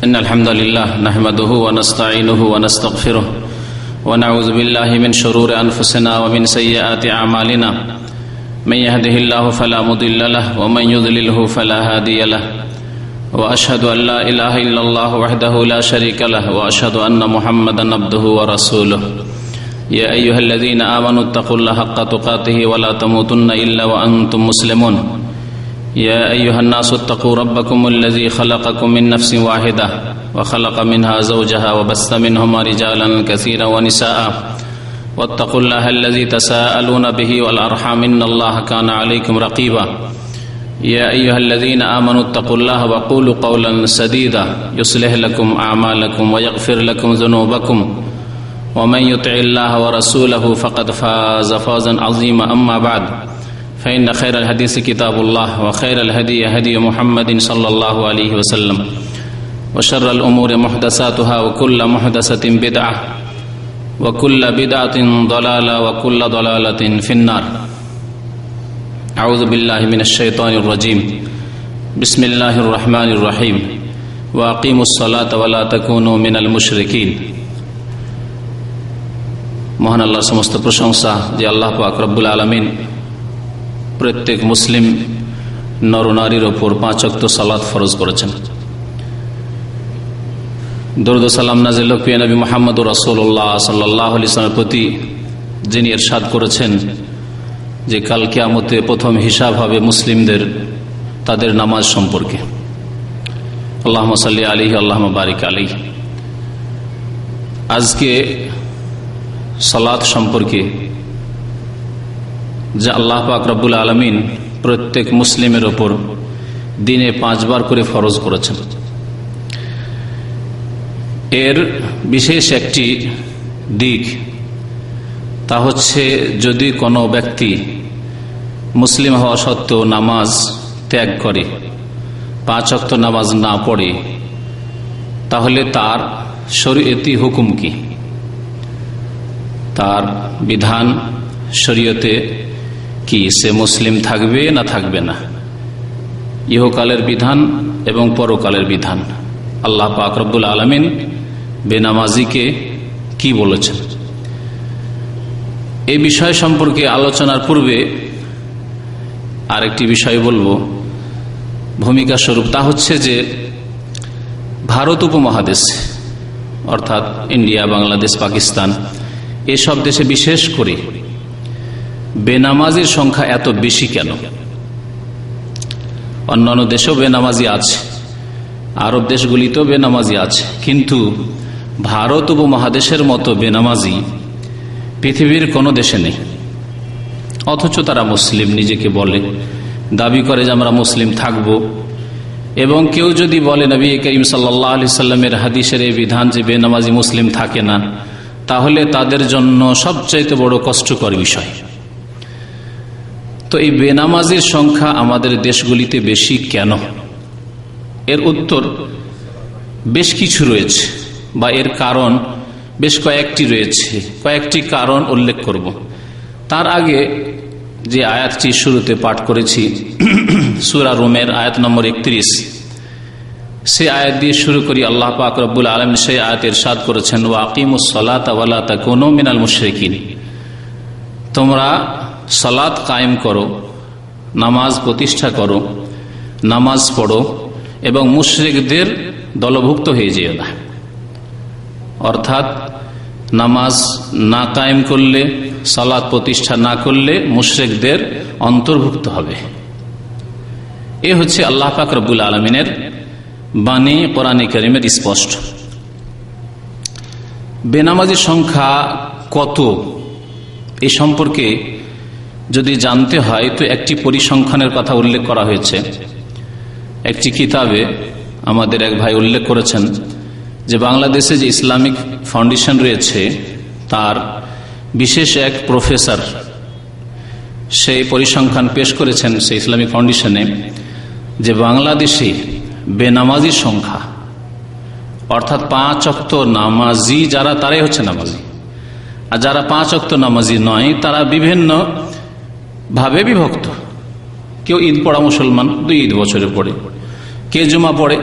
إن الحمد لله نحمده ونستعينه ونستغفره ونعوذ بالله من شرور أنفسنا ومن سيئات أعمالنا من يهده الله فلا مضل له ومن يضلله فلا هادي له وأشهد أن لا إله إلا الله وحده لا شريك له وأشهد أن محمدا عبده ورسوله يا أيها الذين آمنوا اتقوا الله حق تقاته ولا تموتن إلا وأنتم مسلمون يا أيها الناس اتقوا ربكم الذي خلقكم من نفس واحدة وخلق منها زوجها وبث منهما رجالا كثيرا ونساء واتقوا الله الذي تساءلون به والأرحام إن الله كان عليكم رقيبا يا أيها الذين آمنوا اتقوا الله وقولوا قولا سديدا يصلح لكم أعمالكم ويغفر لكم ذنوبكم ومن يطع الله ورسوله فقد فاز فوزا عظيما أما بعد فإن خير الحديث كتاب الله وخير الهدي هدي محمد صلى الله عليه وسلم وشر الأمور محدثاتها وكل محدثة بدعة وكل بدعة ضلالة وكل ضلالة في النار أعوذ بالله من الشيطان الرجيم بسم الله الرحمن الرحيم وأقيموا الصلاة ولا تكونوا من المشركين মহান আল্লাহর সমস্ত প্রশংসা যে আল্লাহ পাক রব্বুল আলামিন প্রত্যেক মুসলিম নরনারীর ওপর 5 ওয়াক্ত সালাত ফরজ করেছেন। দরুদ ও সালাম নাযিল হোক নবী মুহাম্মদুর রাসূলুল্লাহ সাল্লাল্লাহু আলাইহি ওয়াসাল্লামের প্রতি, যিনি ইরশাদ করেছেন যে কাল কিয়ামতে প্রথম হিসাব হবে মুসলিমদের তাদের নামাজ সম্পর্কে। আল্লাহুম্মা সাল্লি আলাইহি আল্লাহুম্মা বারিক আলাইহি। আজকে সালাত সম্পর্কে যা আল্লাহ পাক রব্বুল আলামিন প্রত্যেক মুসলিমের ওপর দিনে 5 বার করে ফরজ করেছেন, এর বিশেষ একটি দিক তা হচ্ছে যদি কোনো ব্যক্তি মুসলিম হওয়া সত্ত্বেও নামাজ ত্যাগ করে, 5 ওয়াক্ত নামাজ না পড়ে, তাহলে তার শরীয়তি হুকুম কি, তার বিধান শরীয়তে কি, সে মুসলিম থাকবে না থাকবে না, ইহকালের বিধান এবং পরকালের বিধান। আল্লাহ পাক রব্বুল আলামিন বেনামাজিকে কি বলেছেন, এই বিষয় সম্পর্কে আলোচনার পূর্বে আরেকটি বিষয় বলবো ভূমিকা স্বরূপ, তা হচ্ছে যে ভারত উপমহাদেশ অর্থাৎ ইন্ডিয়া, বাংলাদেশ, পাকিস্তান এসব দেশে বিশেষ করে বেনামাজির সংখ্যা এত বেশি কেন? অন্যান্য দেশেও বেনামাজি আছে, আরব দেশগুলিতেও বেনামাজি আছে, কিন্তু ভারত উপমহাদেশের মতো বেনামাজি পৃথিবীর কোনো দেশে নেই। অথচ তারা মুসলিম নিজেকে বলে, দাবি করে যে আমরা মুসলিম থাকব। এবং কেউ যদি বলে নবী করিম সাল্লাল্লাহু আলাইহি সাল্লামের হাদিসের এই বিধান যে বেনামাজি মুসলিম থাকে না, তাহলে তাদের জন্য সবচাইতে বড় কষ্টকর বিষয়। তো এই বেনামাজির সংখ্যা আমাদের দেশগুলিতে বেশি কেন? এর উত্তর বেশ কিছু রয়েছে, বা এর কারণ বেশ কয়েকটি রয়েছে। কয়েকটি কারণ উল্লেখ করব। তার আগে যে আয়াতটি শুরুতে পাঠ করেছি সূরা রুমের আয়াত নম্বর 31, সে আয়াত দিয়ে শুরু করি। আল্লাহ পাক রব্বুল আলামিন সেই আয়াতে ইরশাদ করেছেন, ওয়া আকিমুস সালাতা ওয়া লা তাকুনু মিনাল মুশরিকিন, তোমরা সালাত কায়েম করো, নামাজ প্রতিষ্ঠা করো, নামাজ পড়ো এবং মুশরিকদের দলভুক্ত হয়ে যেও না। অর্থাৎ নামাজ না কায়েম করলে, সালাত প্রতিষ্ঠা না করলে মুশরিকদের অন্তর্ভুক্ত হবে। এ হচ্ছে আল্লাহ পাক রব্বুল আলামিনের বাণী, কোরআনে কারীমের স্পষ্ট। বেনামাজির সংখ্যা কত এই সম্পর্কে যদি জানতে হয় তো একটি পরিসংখ্যানের কথা উল্লেখ করা হয়েছে একটি কিতাবে। আমাদের এক ভাই উল্লেখ করেছেন যে বাংলাদেশে যে ইসলামিক ফাউন্ডেশন রয়েছে তার বিশেষ এক প্রফেসর সেই পরিসংখ্যান পেশ করেছেন সেই ইসলামিক ফাউন্ডেশনে, যে বাংলাদেশে বেনামাজির সংখ্যা অর্থাৎ 5 ওয়াক্ত নামাজি যারা, তারাই হচ্ছে নামাজি, আর যারা 5 ওয়াক্ত নামাজি নয় তারা বিভিন্ন ভাবে বিভক্ত। কেউ ঈদ পড়া মুসলমান, 2 ঈদ বছরে পড়ে, কে জুমা পড়ে,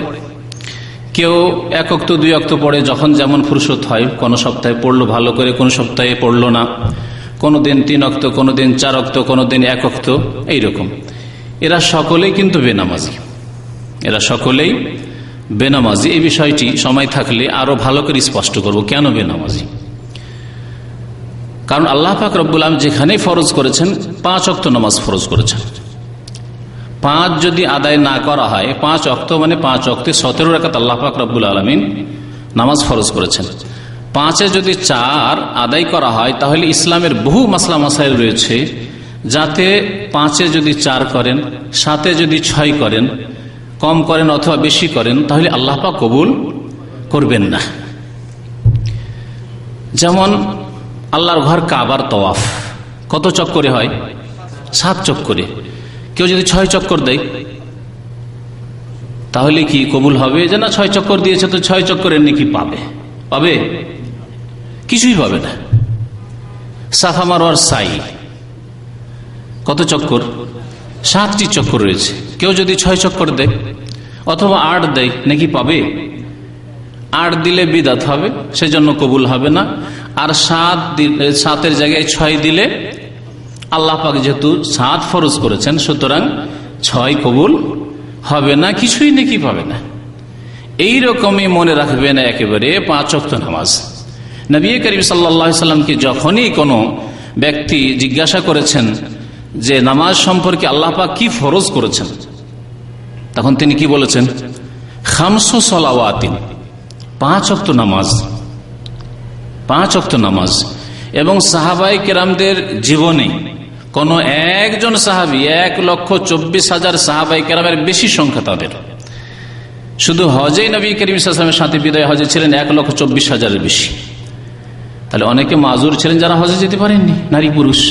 কেউ এক অক্ত দুই অক্ত পড়ে, যখন যেমন ফুরসত হয়। কোনো সপ্তাহে পড়লো ভালো করে, কোনো সপ্তাহে পড়লো না, কোনো দিন 3 অক্ত, কোনো দিন 4 অক্ত, কোনো দিন 1 অক্ত, এইরকম। এরা সকলেই কিন্তু বেনামাজি, এরা সকলেই বেনামাজি। এই বিষয়টি সময় থাকলে আরো ভালো করে স্পষ্ট করব কেন বেনামাজি। কারণ আল্লাহ পাক রব্বুল আলামিন যেখানেই ফরজ করেছেন 5 অক্ত নামাজ ফরজ করেছেন। 5 যদি আদায় না করা হয়, 5 অক্ত মানে 5 অক্তে 17 রাকাত আল্লাহ পাক রব্বুল আলামিন নামাজ ফরজ করেছেন। 5-এ যদি 4 আদায় করা হয়, তাহলে ইসলামের বহু মাসলা মাসাইল রয়েছে, যাতে 5-এ যদি 4 করেন, 7-এ যদি 6 করেন, কম করেন অথবা বেশি করেন, তাহলে আল্লাহ পাক কবুল করবেন না। যেমন আল্লাহর ঘর কাবার তওয়াফ কত চক্করে হয়? 7 চক্করে। কেউ যদি 6 চক্কর দেয়, তাহলে কি কবুল হবে? যে না, 6 চক্কর দিয়েছে তো 6 চক্করের নেকি পাবে? পাবে? কিছুই পাবে না। সাফা মারওয়ার সাই কত চক্কর? 7টি চক্কর রয়েছে। কেউ যদি 6 চক্কর দেয় অথবা 8 দেয়, নাকি পাবে? 8 দিলে বিদাত হবে, সেজন্য কবুল হবে না। আর 7-এর জায়গায় 6 দিলে, আল্লাহ পাক যেহেতু 7 ফরজ করেছেন, সুতরাং 6 কবুল হবে না, কিছুই নাকি পাবে না। এইরকমই মনে রাখবেন একেবারে 5 ওয়াক্ত নামাজ। নবী করিম সাল্লাল্লাহু আলাইহি সাল্লামকে যখনই কোনো ব্যক্তি জিজ্ঞাসা করেছেন যে নামাজ সম্পর্কে আল্লাহ পাক কি ফরজ করেছেন, তখন তিনি কি বলেছেন? 5 সালাওয়াতিন, 5 ওয়াক্ত নামাজ, 5 ওয়াক্ত নামাজ। এবং সাহাবায়ে কেরামদের জীবনে কোন একজন সাহাবী, 1,24,000 সাহাবায়ে কেরামের বেশি সংখ্যা তাদের। শুধু হজেই নবী করিম সাল্লাল্লাহু আলাইহি ওয়াসাল্লামের সাথে বিদায় হজে ছিলেন 1,24,000-এর বেশি। তাহলে অনেকে মাজুর ছিলেন যারা হজে যেতে পারেননি, নারী পুরুষ।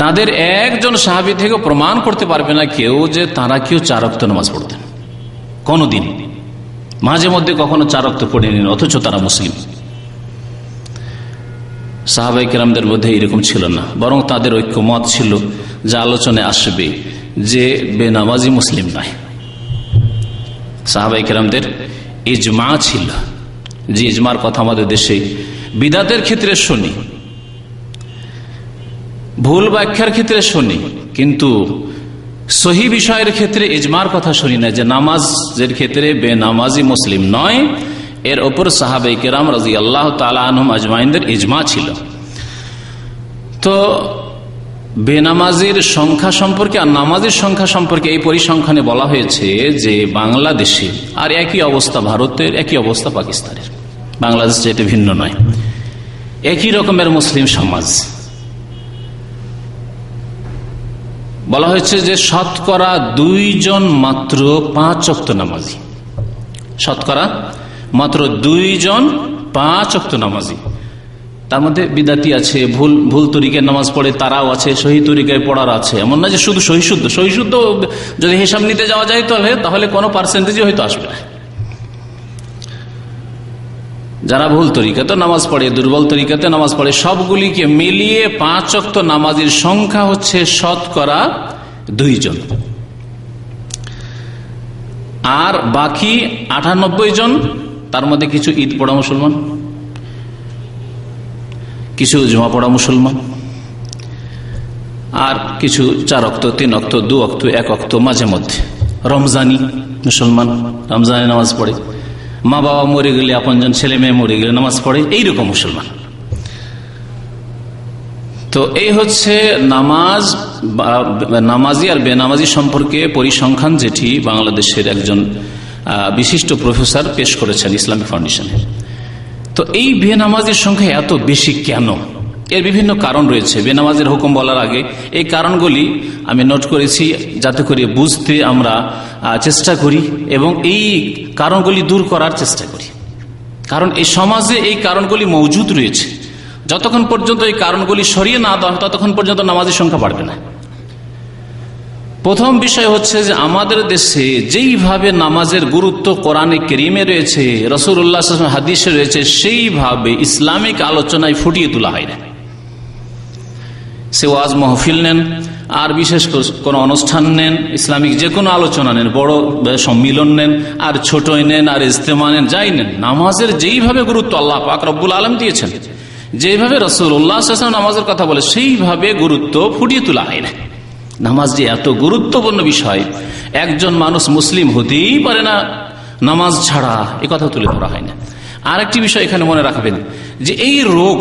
তাদের একজন সাহাবী থেকে প্রমাণ করতে পারবে না কেউ যে তারা কেউ 4 ওয়াক্ত নামাজ পড়তেন কোনদিন। মাঝে মধ্যে কখনো 4 ওয়াক্ত পড়েনি, অথচ তারা মুসলিম। সাহাবায়ে কেরামদের মধ্যে এরকম ছিল না, বরং তাদের ঐক্যমত ছিল, যা আলোচনায় আসবে, যে বেনামাজি মুসলিম নয়। সাহাবায়ে কেরামদের ইজমা ছিল, যে ইজমার কথা আমাদের দেশে বিদাতের ক্ষেত্রে শুনি, ভুল ব্যাখ্যার ক্ষেত্রে শুনি, কিন্তু সহি বিষয়ের ক্ষেত্রে ইজমার কথা শুনি না, যে নামাজের ক্ষেত্রে বেনামাজি মুসলিম নয়। এর ওপর সাহাবায়ে কেরাম রাদিয়াল্লাহু তাআলা আনহুম আজমাইনদের ইজমা ছিল। তো বেনামাজির সংখ্যা সম্পর্কে আর নামাজের সংখ্যা সম্পর্কে এই পরিসংখ্যানে বলা হয়েছে যে বাংলাদেশে, আর একই অবস্থা ভারতের, একই অবস্থা পাকিস্তানের, বাংলাদেশ যেটা ভিন্ন নয়, একই রকমের মুসলিম সমাজ। বলা হয়েছে যে শতকরা 2 জন মাত্র 5 ওয়াক্ত নামাজি, শতকরা মাত্র 2 জন 5 ওয়াক্ত নামাজি। তার মধ্যে বিদাতি আছে, ভুল তরিকায় নামাজ পড়ে তারাও আছে, সহি তরিকায় পড়ার আছে। এমন না যে শুধু সহিশুদ্ধ যদি হিসাব নিতে যাওয়া যায় তাহলে কোনো পার্সেন্টেজই হয়তো আসবে না। যারা ভুল তরিকাতে নামাজ পড়ে, দুর্বল তরিকাতে নামাজ পড়ে, সবগুলিকে মিলিয়ে 5 ওয়াক্ত নামাজের সংখ্যা হচ্ছে শতকরা 2 জন। আর বাকি 98 জন, তার মধ্যে কিছু ঈদ পড়া মুসলমান, কিছু জুমা পড়া মুসলমান, আর কিছু 4 ওয়াক্ত, 3 ওয়াক্ত, 2 ওয়াক্ত, 1 ওয়াক্ত, মাঝে মধ্যে রমজানি মুসলমান, রমজানে নামাজ পড়ে, মা বাবা মরে গেলে, আপনজন ছেলে মেয়ে মরে গেলে নামাজ পড়ে, এইরকম মুসলমান। তো এই হচ্ছে নামাজি আর বেনামাজি সম্পর্কে পরিসংখ্যান, যেটি বাংলাদেশের একজন বিশিষ্ট প্রফেসর পেশ করেছেন ইসলামিক ফাউন্ডেশনে। তো এই বেনামাজির সংখ্যা এত বেশি কেন? এর বিভিন্ন কারণ রয়েছে। বেনামাজির হুকুম বলার আগে এই কারণগুলি আমি নোট করেছি, যাতে করে বুঝতে আমরা চেষ্টা করি এবং এই কারণগুলি দূর করার চেষ্টা করি। কারণ এই সমাজে এই কারণগুলি মজুদ রয়েছে। যতক্ষণ পর্যন্ত এই কারণগুলি সরিয়ে না দেওয়া, ততক্ষণ পর্যন্ত নামাজের সংখ্যা বাড়বে না। প্রথম বিষয় হচ্ছে যে আমাদের দেশে যেইভাবে নামাজের গুরুত্ব কোরআনে কারীমে রয়েছে, রাসূলুল্লাহ সাল্লাল্লাহু আলাইহি ওয়াসাল্লাম হাদিসে রয়েছে, সেইভাবে ইসলামিক আলোচনায় ফুটিয়ে তোলা হয় না। সে ওয়াজ মাহফিল নেন আর বিশেষ কোনো অনুষ্ঠান নেন, ইসলামিক যে কোনো আলোচনা নেন, বড় সম্মিলন নেন আর ছোটই নেন আর ইজতেমা নেন, যাই নেন, নামাজের যেইভাবে গুরুত্ব আল্লাহ পাক রব্বুল আলম দিয়েছেন, যেভাবে রাসূলুল্লাহ সাল্লাল্লাহু আলাইহি ওয়াসাল্লাম নামাজের কথা বলে সেইভাবে গুরুত্ব ফুটিয়ে তোলা হয় না। নামাজ যে এত গুরুত্বপূর্ণ বিষয়, একজন মানুষ মুসলিম হতেই পারে না নামাজ ছাড়া, এ কথা তুলে ধরা হয় না। আর একটি বিষয় এখানে মনে রাখবেন যে এই রোগ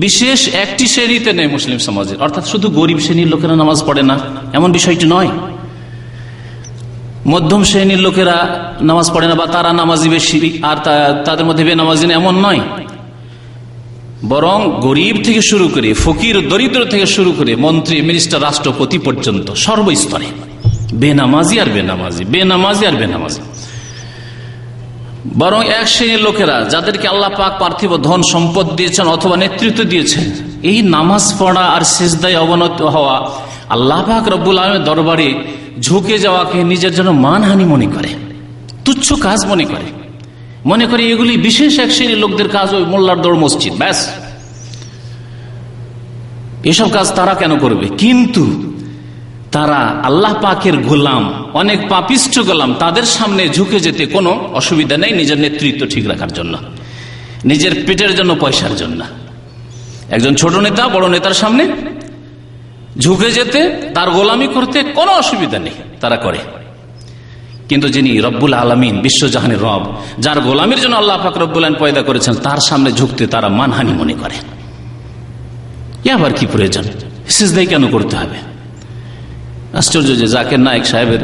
বিশেষ একটি শ্রেণীতে নেই মুসলিম সমাজের, অর্থাৎ শুধু গরিব শ্রেণীর লোকেরা নামাজ পড়ে না এমন বিষয়টি নয়, মধ্যম শ্রেণীর লোকেরা নামাজ পড়ে না বা তারা নামাজি বেশি আর তাদের মধ্যে বেনামাজি না এমন নয়, বরং গরিব থেকে শুরু করে ফকির দরিদ্র থেকে শুরু করে মন্ত্রী মিনিস্টার রাষ্ট্রপতি পর্যন্ত সর্বস্তরে বেনামাজি আর বেনামাজি, বেনামাজি আর বেনামাজি। বরং এক শ্রেণীর লোকেরা যাদেরকে আল্লাহ পাক পার্থিব ধন সম্পদ দিয়েছেন অথবা নেতৃত্ব দিয়েছেন, এই নামাজ পড়া আর সিজদায় অবনত হওয়া, আল্লাহ পাক রব্বুল আলামিনের দরবারে ঝুঁকে যাওয়াকে নিজের জন্য মানহানি মনে করে, তুচ্ছ কাজ মনে করে এগুলি বিশেষ এক শ্রেণীর লোকদের কাজ, ওই মোল্লার দৌড় মসজিদ, ব্যাস এসব কাজ তারা কেন করবে? কিন্তু তারা আল্লাহ পাকের গোলাম, অনেক পাপিষ্ঠ গোলাম, তাদের সামনে ঝুঁকে যেতে কোনো অসুবিধা নেই, নিজের নেতৃত্ব ঠিক রাখার জন্য, নিজের পেটের জন্য, পয়সার জন্য। একজন ছোট নেতা বড় নেতার সামনে ঝুঁকে যেতে, তার গোলামি করতে কোনো অসুবিধা নেই, তারা করে। কিন্তু যিনি রব্বুল আলামিন, বিশ্বজাহানের রব, যার গোলামির জন্য আল্লাহ পাক রব্বুল আলামিন পয়দা করেছেন, তার সামনে ঝুঁকতে তারা মানহানি মনে করে। আবার কি প্রয়োজন? সিজদাই কেন করতে হবে? আশ্চর্য যে জাকির নায়েক সাহেবের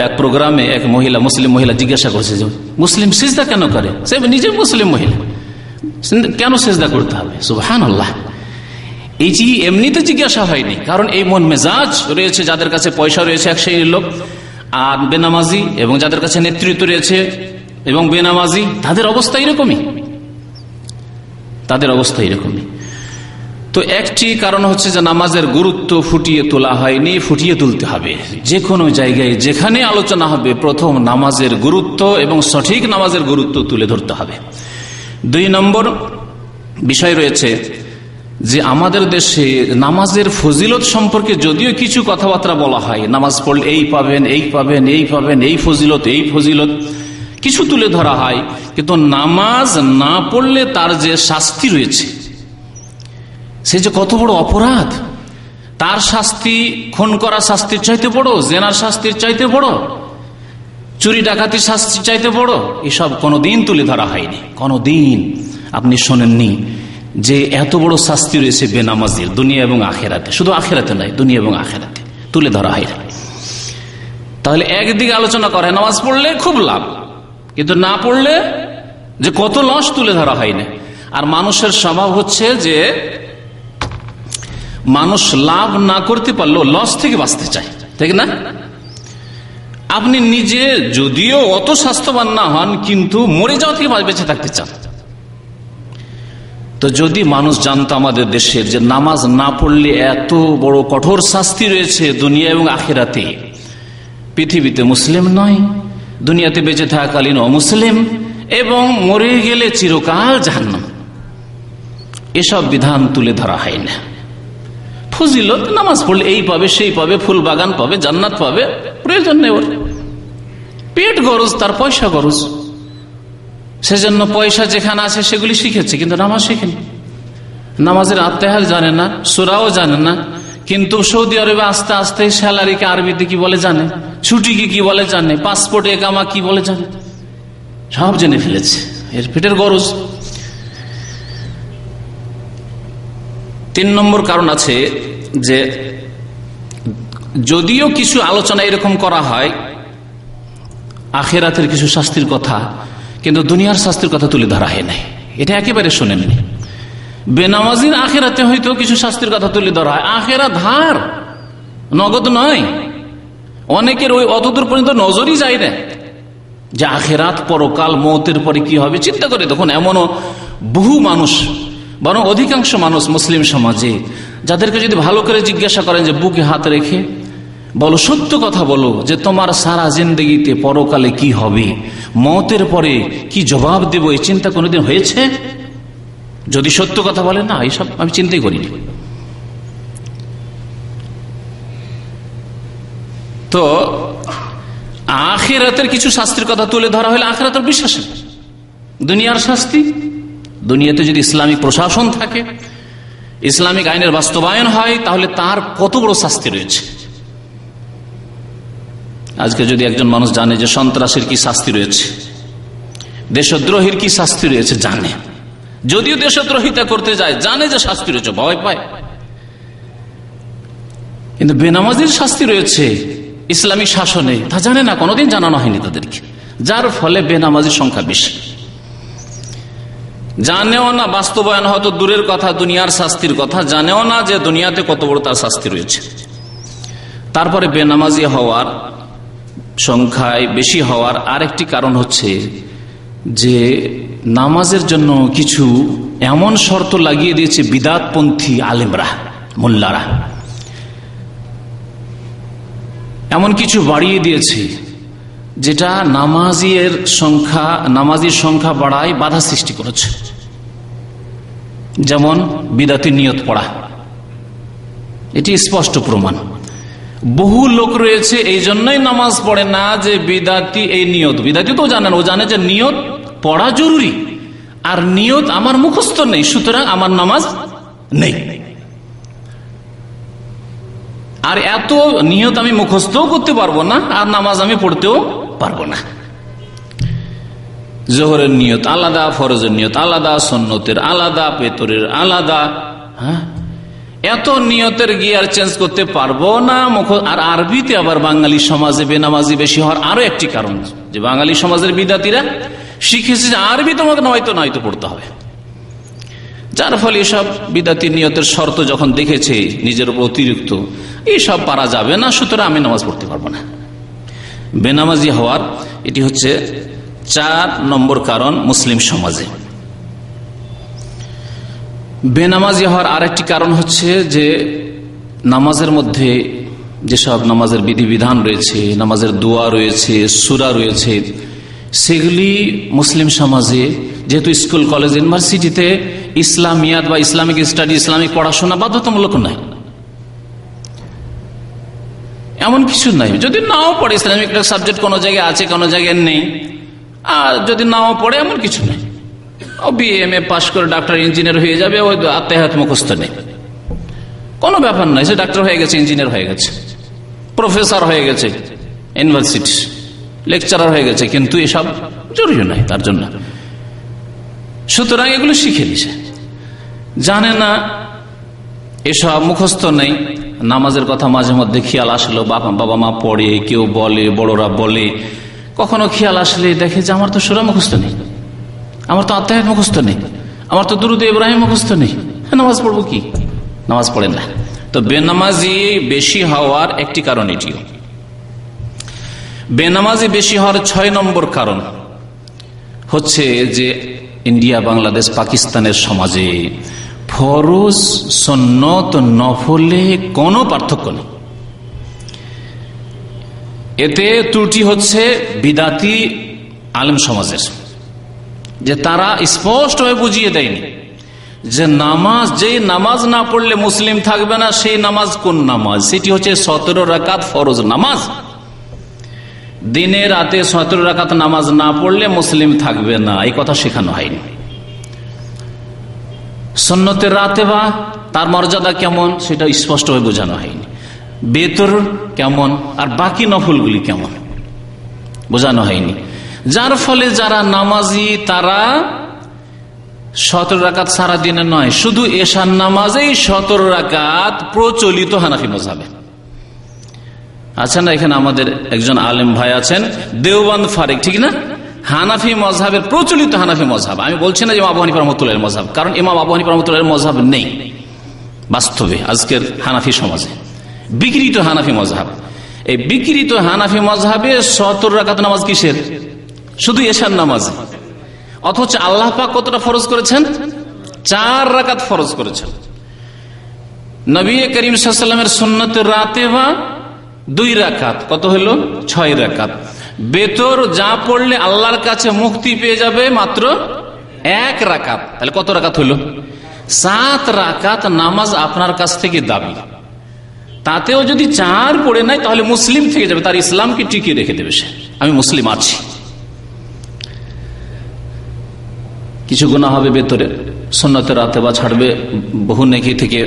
এক প্রোগ্রামে এক মহিলা, মুসলিম মহিলা জিজ্ঞাসা করছে যে মুসলিম সিজদা কেন করে? সে নিজে মুসলিম মহিলা, কেন সিজদা করতে হবে? সুবহানাল্লাহ। এই যে এমনিতে জিজ্ঞাসা হয়নি, কারণ এই মন মেজাজ রয়েছে যাদের কাছে পয়সা রয়েছে এক শ্রেণীর লোক আর বেনামাজি, এবং যাদের কাছে নেতৃত্ব রয়েছে এবং বেনামাজি, তাদের অবস্থা এরকমই। তো একটি কারণ হচ্ছে যে নামাজের গুরুত্ব ফুটিয়ে তোলা হয়নি, ফুটিয়ে তুলতে হবে। যে কোনো জায়গায় যেখানে আলোচনা হবে, প্রথম নামাজের গুরুত্ব এবং সঠিক নামাজের গুরুত্ব তুলে ধরতে হবে। 2 নম্বর বিষয় রয়েছে যে আমাদের দেশে নামাজের ফজিলত সম্পর্কে যদিও কিছু কথাবার্তা বলা হয়, নামাজ পড়লে এই পাবেন, এই পাবেন, এই পাবেন, এই ফজিলত, এই ফজিলত কিছু তুলে ধরা হয়, কিন্তু নামাজ না পড়লে তার যে শাস্তি রয়েছে, সে যে কত বড় অপরাধ, তার শাস্তি খুন করা শাস্তির চাইতে বড়, জেনার শাস্তির চাইতে বড়, চুরি ডাকাতির শাস্তির চাইতে বড়, এসব কোনোদিন তুলে ধরা হয়নি। কোনোদিন আপনি শোনেননি যে এত বড় শাস্তি রয়েছে বেনামাজির, দুনিয়া এবং আখেরাতে। শুধু আখেরাতে নয়, দুনিয়া এবং আখেরাতে তুলে ধরা হয় না। তাহলে একদিকে আলোচনা করে নামাজ পড়লে খুব লাভ, কিন্তু না পড়লে যে কত লস তুলে ধরা হয় না। আর মানুষের স্বভাব হচ্ছে যে মানুষ লাভ না করতে পারলেও লস থেকে বাঁচতে চায়, ঠিক না? আপনি নিজে যদিও অত স্বাস্থ্যবান না হন, কিন্তু মরে যাওয়া থেকে বেঁচে থাকতে চান। তো যদি মানুষ জানতো আমাদের দেশের যে নামাজ না পড়লে এত বড় কঠোর শাস্তি রয়েছে দুনিয়া এবং আখিরাতে, পৃথিবীতে মুসলিম নয়, দুনিয়াতে বেঁচে থাকাকালীন অমুসলিম, এবং মরে গেলে চিরকাল জাহান্নাম, এসব বিধান তুলে ধরা হয় না। ফজিলত, নামাজ পড়লে এই পাবে, সেই পাবে, ফুল বাগান পাবে, জান্নাত পাবে, প্রয়োজন নেই ওর। পেট গরজ, তার পয়সা গরজ, সেজন্য পয়সা যেখানে আছে সেগুলি শিখেছে, কিন্তু নামাজ শিখেনি। নামাজের আত্মাহাল জানে না, সূরাও জানে না, কিন্তু সৌদি আরবে আস্তে আস্তে স্যালারিকে আরবিতে কি বলে জানে, ছুটিকে কি বলে জানে, পাসপোর্ট একামা কি বলে জানে, সব জেনে ফেলেছে। এর পেটের গরজ। 3 নম্বর কারণ আছে যে যদিও কিছু আলোচনা এরকম করা হয় আখিরাতের কিছু শাস্তির কথা, কিন্তু দুনিয়ার শাস্তির কথা তুলে ধরা হয় নাই, এটা একেবারে শোনেননি। বেনামাজির আখিরাতে হয়তো কিছু শাস্তির কথা তুলে ধরা হয়, আখিরাত ধার, নগদ নয়। অনেকের ওই অতদূর পর্যন্ত নজরই যায় না যে আখিরাত, পরকাল, মওতের পরে কি হবে চিন্তা করে। তখন এমনও বহু মানুষ, বরং অধিকাংশ মানুষ মুসলিম সমাজে, যাদেরকে যদি ভালো করে জিজ্ঞাসা করেন যে বুকে হাত রেখে বলো, সত্য কথা বলো, যে তোমার সারা জিন্দগিতে পরকালে কি হবে, মওতের পরে কি জবাব দেব, এই চিন্তা কোনোদিন হয়েছে? যদি সত্য কথা বলে, না, এইসব আমি চিন্তাই করিনি। তো আখিরাতের কিছু শাস্তির কথা তুলে ধরা হলে আখিরাতের বিশ্বাস নেই। দুনিয়ার শাস্তি, দুনিয়াতে যদি ইসলামিক প্রশাসন থাকে, ইসলামিক আইনের বাস্তবায়ন হয়, তাহলে তার কত বড় শাস্তি রয়েছে। আজকে যদি একজন মানুষ জানে যে সন্ত্রাসের কি শাস্তি রয়েছে, দেশদ্রোহীর কি শাস্তি রয়েছে, জানে, যদিও দেশদ্রোহিতা করতে যায় জানে যে শাস্তি রয়েছে, ভয় পায়। কিন্তু বেনামাজির শাস্তি রয়েছে ইসলামিক শাসনে, তা জানে না, কোনোদিন জানানো হয়নি তাদেরকে, যার ফলে বেনামাজির সংখ্যা বেশি। জানেও না বাস্তবায়ন, হয়তো দূরের কথা, দুনিয়ার শাস্তির কথা জানেও না যে দুনিয়াতে কত বড় তার শাস্তি রয়েছে। তারপরে বেনামাজি হওয়ার সংখ্যায় বেশি হওয়ার আরেকটি কারণ হচ্ছে যে নামাজের জন্য কিছু এমন শর্ত লাগিয়ে দিয়েছে বিদাতপন্থী আলেমরা, মোল্লারা, এমন কিছু বাড়িয়ে দিয়েছে যেটা নামাজির সংখ্যা বাড়ায় বাধা সৃষ্টি করেছে। যেমন বিদাতি নিয়ত পড়া, এটি স্পষ্ট প্রমাণ। বহু লোক রয়েছে এই জন্যই নামাজ পড়ে না যে বিদাতি এই নিয়ত, বিদাতি তো জানেন, ও জানে যে নিয়ত পড়া জরুরি, আর নিয়ত আমার মুখস্থ নেই, সুতরাং আমার নামাজ নেই। আর এত নিয়ত আমি মুখস্থও করতে পারবো না, আর নামাজ আমি পড়তেও পারবো না। জোহরের নিয়ত আলাদা, ফরজের নিয়ত আলাদা, সুন্নতের আলাদা, পেতরের আলাদা, হ্যাঁ, এত নিয়তের গিয়ার চেঞ্জ করতে পারবো না। আর আরবিতে আবার বাঙালি সমাজে বেনামাজি বেশি হওয়ার আরো একটি কারণ, যে বাঙালি সমাজের বিদাতিরা শিখেছে যে আরবি তোমাকে নয়তো পড়তে হবে, যার ফলে এসব বিদাতি নিয়তের শর্ত যখন দেখেছে নিজের উপর অতিরিক্ত, এইসব পারা যাবে না, সুতরাং আমি নামাজ পড়তে পারবো না। বেনামাজি হওয়ার এটি হচ্ছে 4 নম্বর কারণ মুসলিম সমাজে। বেনামাজি হওয়ার আরেকটি কারণ হচ্ছে যে নামাজের মধ্যে যেসব নামাজের বিধিবিধান রয়েছে, নামাজের দোয়া রয়েছে, সূরা রয়েছে, সেগুলি মুসলিম সমাজে, যেহেতু স্কুল, কলেজ, ইউনিভার্সিটিতে ইসলামিয়াত বা ইসলামিক স্টাডি, ইসলামিক পড়াশোনা বাধ্যতামূলক নয়, এমন কিছু নাই। যদি নাও পড়ে, ইসলামিক সাবজেক্ট কোনো জায়গায় আছে, কোনো জায়গায় নেই, আর যদি নাও পড়ে এমন কিছু নেই। ও BA-MA পাস করে ডাক্তার, ইঞ্জিনিয়ার হয়ে যাবে, ওই আত্মাহাত মুখস্থ নেই, কোনো ব্যাপার নয়। সে ডাক্তার হয়ে গেছে, ইঞ্জিনিয়ার হয়ে গেছে, প্রফেসর হয়ে গেছে, ইউনিভার্সিটি লেকচারার হয়ে গেছে, কিন্তু এসব জরুরি নয় তার জন্য। সুতরাং এগুলো শিখে দিছে, জানে না, এসব মুখস্থ নেই। নামাজের কথা মাঝে মধ্যে খেয়াল আসলো, বাবা মা পড়ে, কেউ বলে, বড়রা বলে, কখনো খেয়াল আসলে দেখে যে আমার তো সূরা মুখস্থ নেই, আমার তো আত্মাহাত মুখস্থ নেই, আমার তো দুরূদ ইব্রাহিম মুখস্থ নেই, নামাজ পড়বো কি? নামাজ পড়েন না। তো বেনামাজি বেশি হওয়ার একটি কারণ এটিও। বেনামাজি বেশি হওয়ার 6 নম্বর কারণ হচ্ছে যে ইন্ডিয়া, বাংলাদেশ, পাকিস্তানের সমাজে ফরজ, সুন্নত, নফলে কোনো পার্থক্য নেই। এতে ত্রুটি হচ্ছে বিদাতি আলেম সমাজের, যে তারা স্পষ্টভাবে বুঝিয়ে দেয়নি যে যেই নামাজ না পড়লে মুসলিম থাকবে না, সেই নামাজ কোন নামাজ? সেটি হচ্ছে 17 রাকাত ফরজ নামাজ। দিনে রাতে 17 রাকাত নামাজ না পড়লে মুসলিম থাকবে না, এই কথা শেখানো হয়নি। সুন্নতের রাতে বা তার মর্যাদা কেমন সেটা স্পষ্টভাবে বোঝানো হয়নি। বেতর কেমন আর বাকি নফলগুলি কেমন বোঝানো হয়নি, যার ফলে যারা নামাজি তারা 17 রাকাত সারা দিনে নয়, শুধু এশার নামাজেই 17 রাকাত প্রচলিত হানাফি মাযহাবে। আচ্ছা না, এখানে আমাদের একজন আলেম ভাই আছেন দেওবন্দ ফারিক, ঠিক না? হানাফি মযহাবের প্রচলিত হানাফি মযহাব, আমি বলছি না যে ইমাম আবু হানিফা রাহমাতুল্লাহির মযহাব, কারণ ইমাম আবু হানিফা রাহমাতুল্লাহির মযহাব নেই বাস্তবে আজকের হানাফি সমাজে, বিকৃত হানাফি মযহাব। এই বিকৃত হানাফি মযহাবে 17 রাকাত নামাজ কিসের? শুধু এশার নামাজ। অথচ আল্লাহ পাক কতটা ফরজ করেছেন? 4 রাকাত ফরজ করেছেন। নবী করিম সাল্লাল্লাহু আলাইহি ওয়াসাল্লামের সুন্নতের রাতে বা 2 রাকাত, কত হলো? 6 রাকাত। বেতর যা পড়লে আল্লাহর কাছে মুক্তি পেয়ে যাবে মাত্র 1 রাকাত, তাহলে কত রাকাত হলো? 7 রাকাত নামাজ আপনার কাছ থেকে দাবি। তাতেও যদি 4 পড়ে নাই তাহলে মুসলিম থেকে যাবে, তার ইসলামকে টিকিয়ে রেখে দেবে সে, আমি মুসলিম আছি। কিছু গুনাহ হবে ভেতরে, সুন্নতের রাতে বা ছাড়বে, বহু নেকি থেকে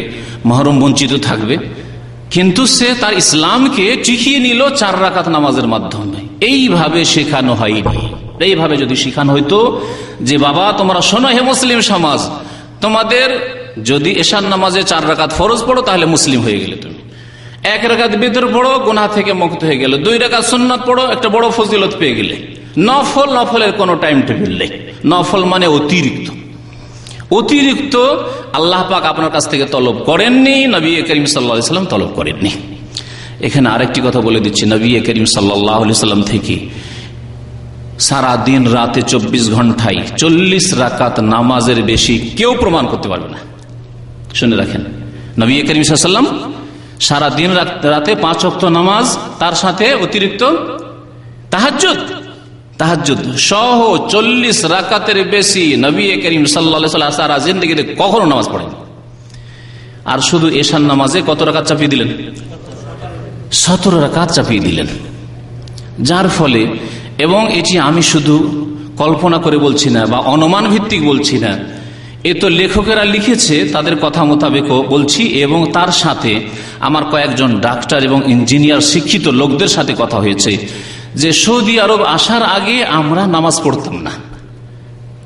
মহরম বঞ্চিত থাকবে, কিন্তু সে তার ইসলামকে টিকিয়ে নিল 4 রাকাত নামাজের মাধ্যমে। এইভাবে শেখানো হয়নি। এইভাবে যদি শেখানো হইতো যে বাবা তোমরা শোনো হে মুসলিম সমাজ, তোমাদের যদি এশার নামাজে 4 রাকাত ফরজ পড়ো তাহলে মুসলিম হয়ে গেলে, তুমি 1 রাকাত বিতর পড়ো গুনাহ থেকে মুক্ত হয়ে গেলে, 2 রাকাত সুন্নাত পড়ো একটা বড় ফজিলত পেয়ে গেলে। নফলের কোনো টাইম টেবিল নেই। নফল মানে অতিরিক্ত আল্লাহ পাক আপনার কাছ থেকে তলব করেননি, নবী করিম সাল্লাল্লাহু আলাইহি সাল্লাম তলব করেননি। এখানে আরেকটি কথা বলে দিচ্ছি, নবী করিম সাল্লাল্লাহু আলাইহি সাল্লাম থেকে সারা দিন রাতে 24 ঘন্টায় 40 রাকাত নামাজের বেশি কেউ প্রমাণ করতে পারবে না। শুনে রাখেন, নবী করিম সাল্লাল্লাহু আলাইহি সাল্লাম সারা দিন রাতে 5 ওয়াক্ত নামাজ, তার সাথে অতিরিক্ত তাহাজ্জুদ সহ 40 রাকাতের বেশি নবী করিম সাল্লাল্লাহু আলাইহি ওয়াসাল্লাম সারা জিন্দেগিতে কখনো নামাজ পড়েন। আর শুধু এশার নামাজে কত রাকাত চাপিয়ে দিলেন? 17 রাকাত চাপিয়ে দিলেন। যার ফলে, এবং এটি আমি শুধু কল্পনা করে বলছি না বা অনুমান ভিত্তিক বলছি না, এ তো লেখকেরা লিখেছে, তাদের কথা মোতাবেকও বলছি, এবং তার সাথে আমার কয়েকজন ডাক্তার এবং ইঞ্জিনিয়ার শিক্ষিত লোকদের সাথে কথা হয়েছে যে সৌদি আরব আসার আগে আমরা নামাজ পড়তাম না।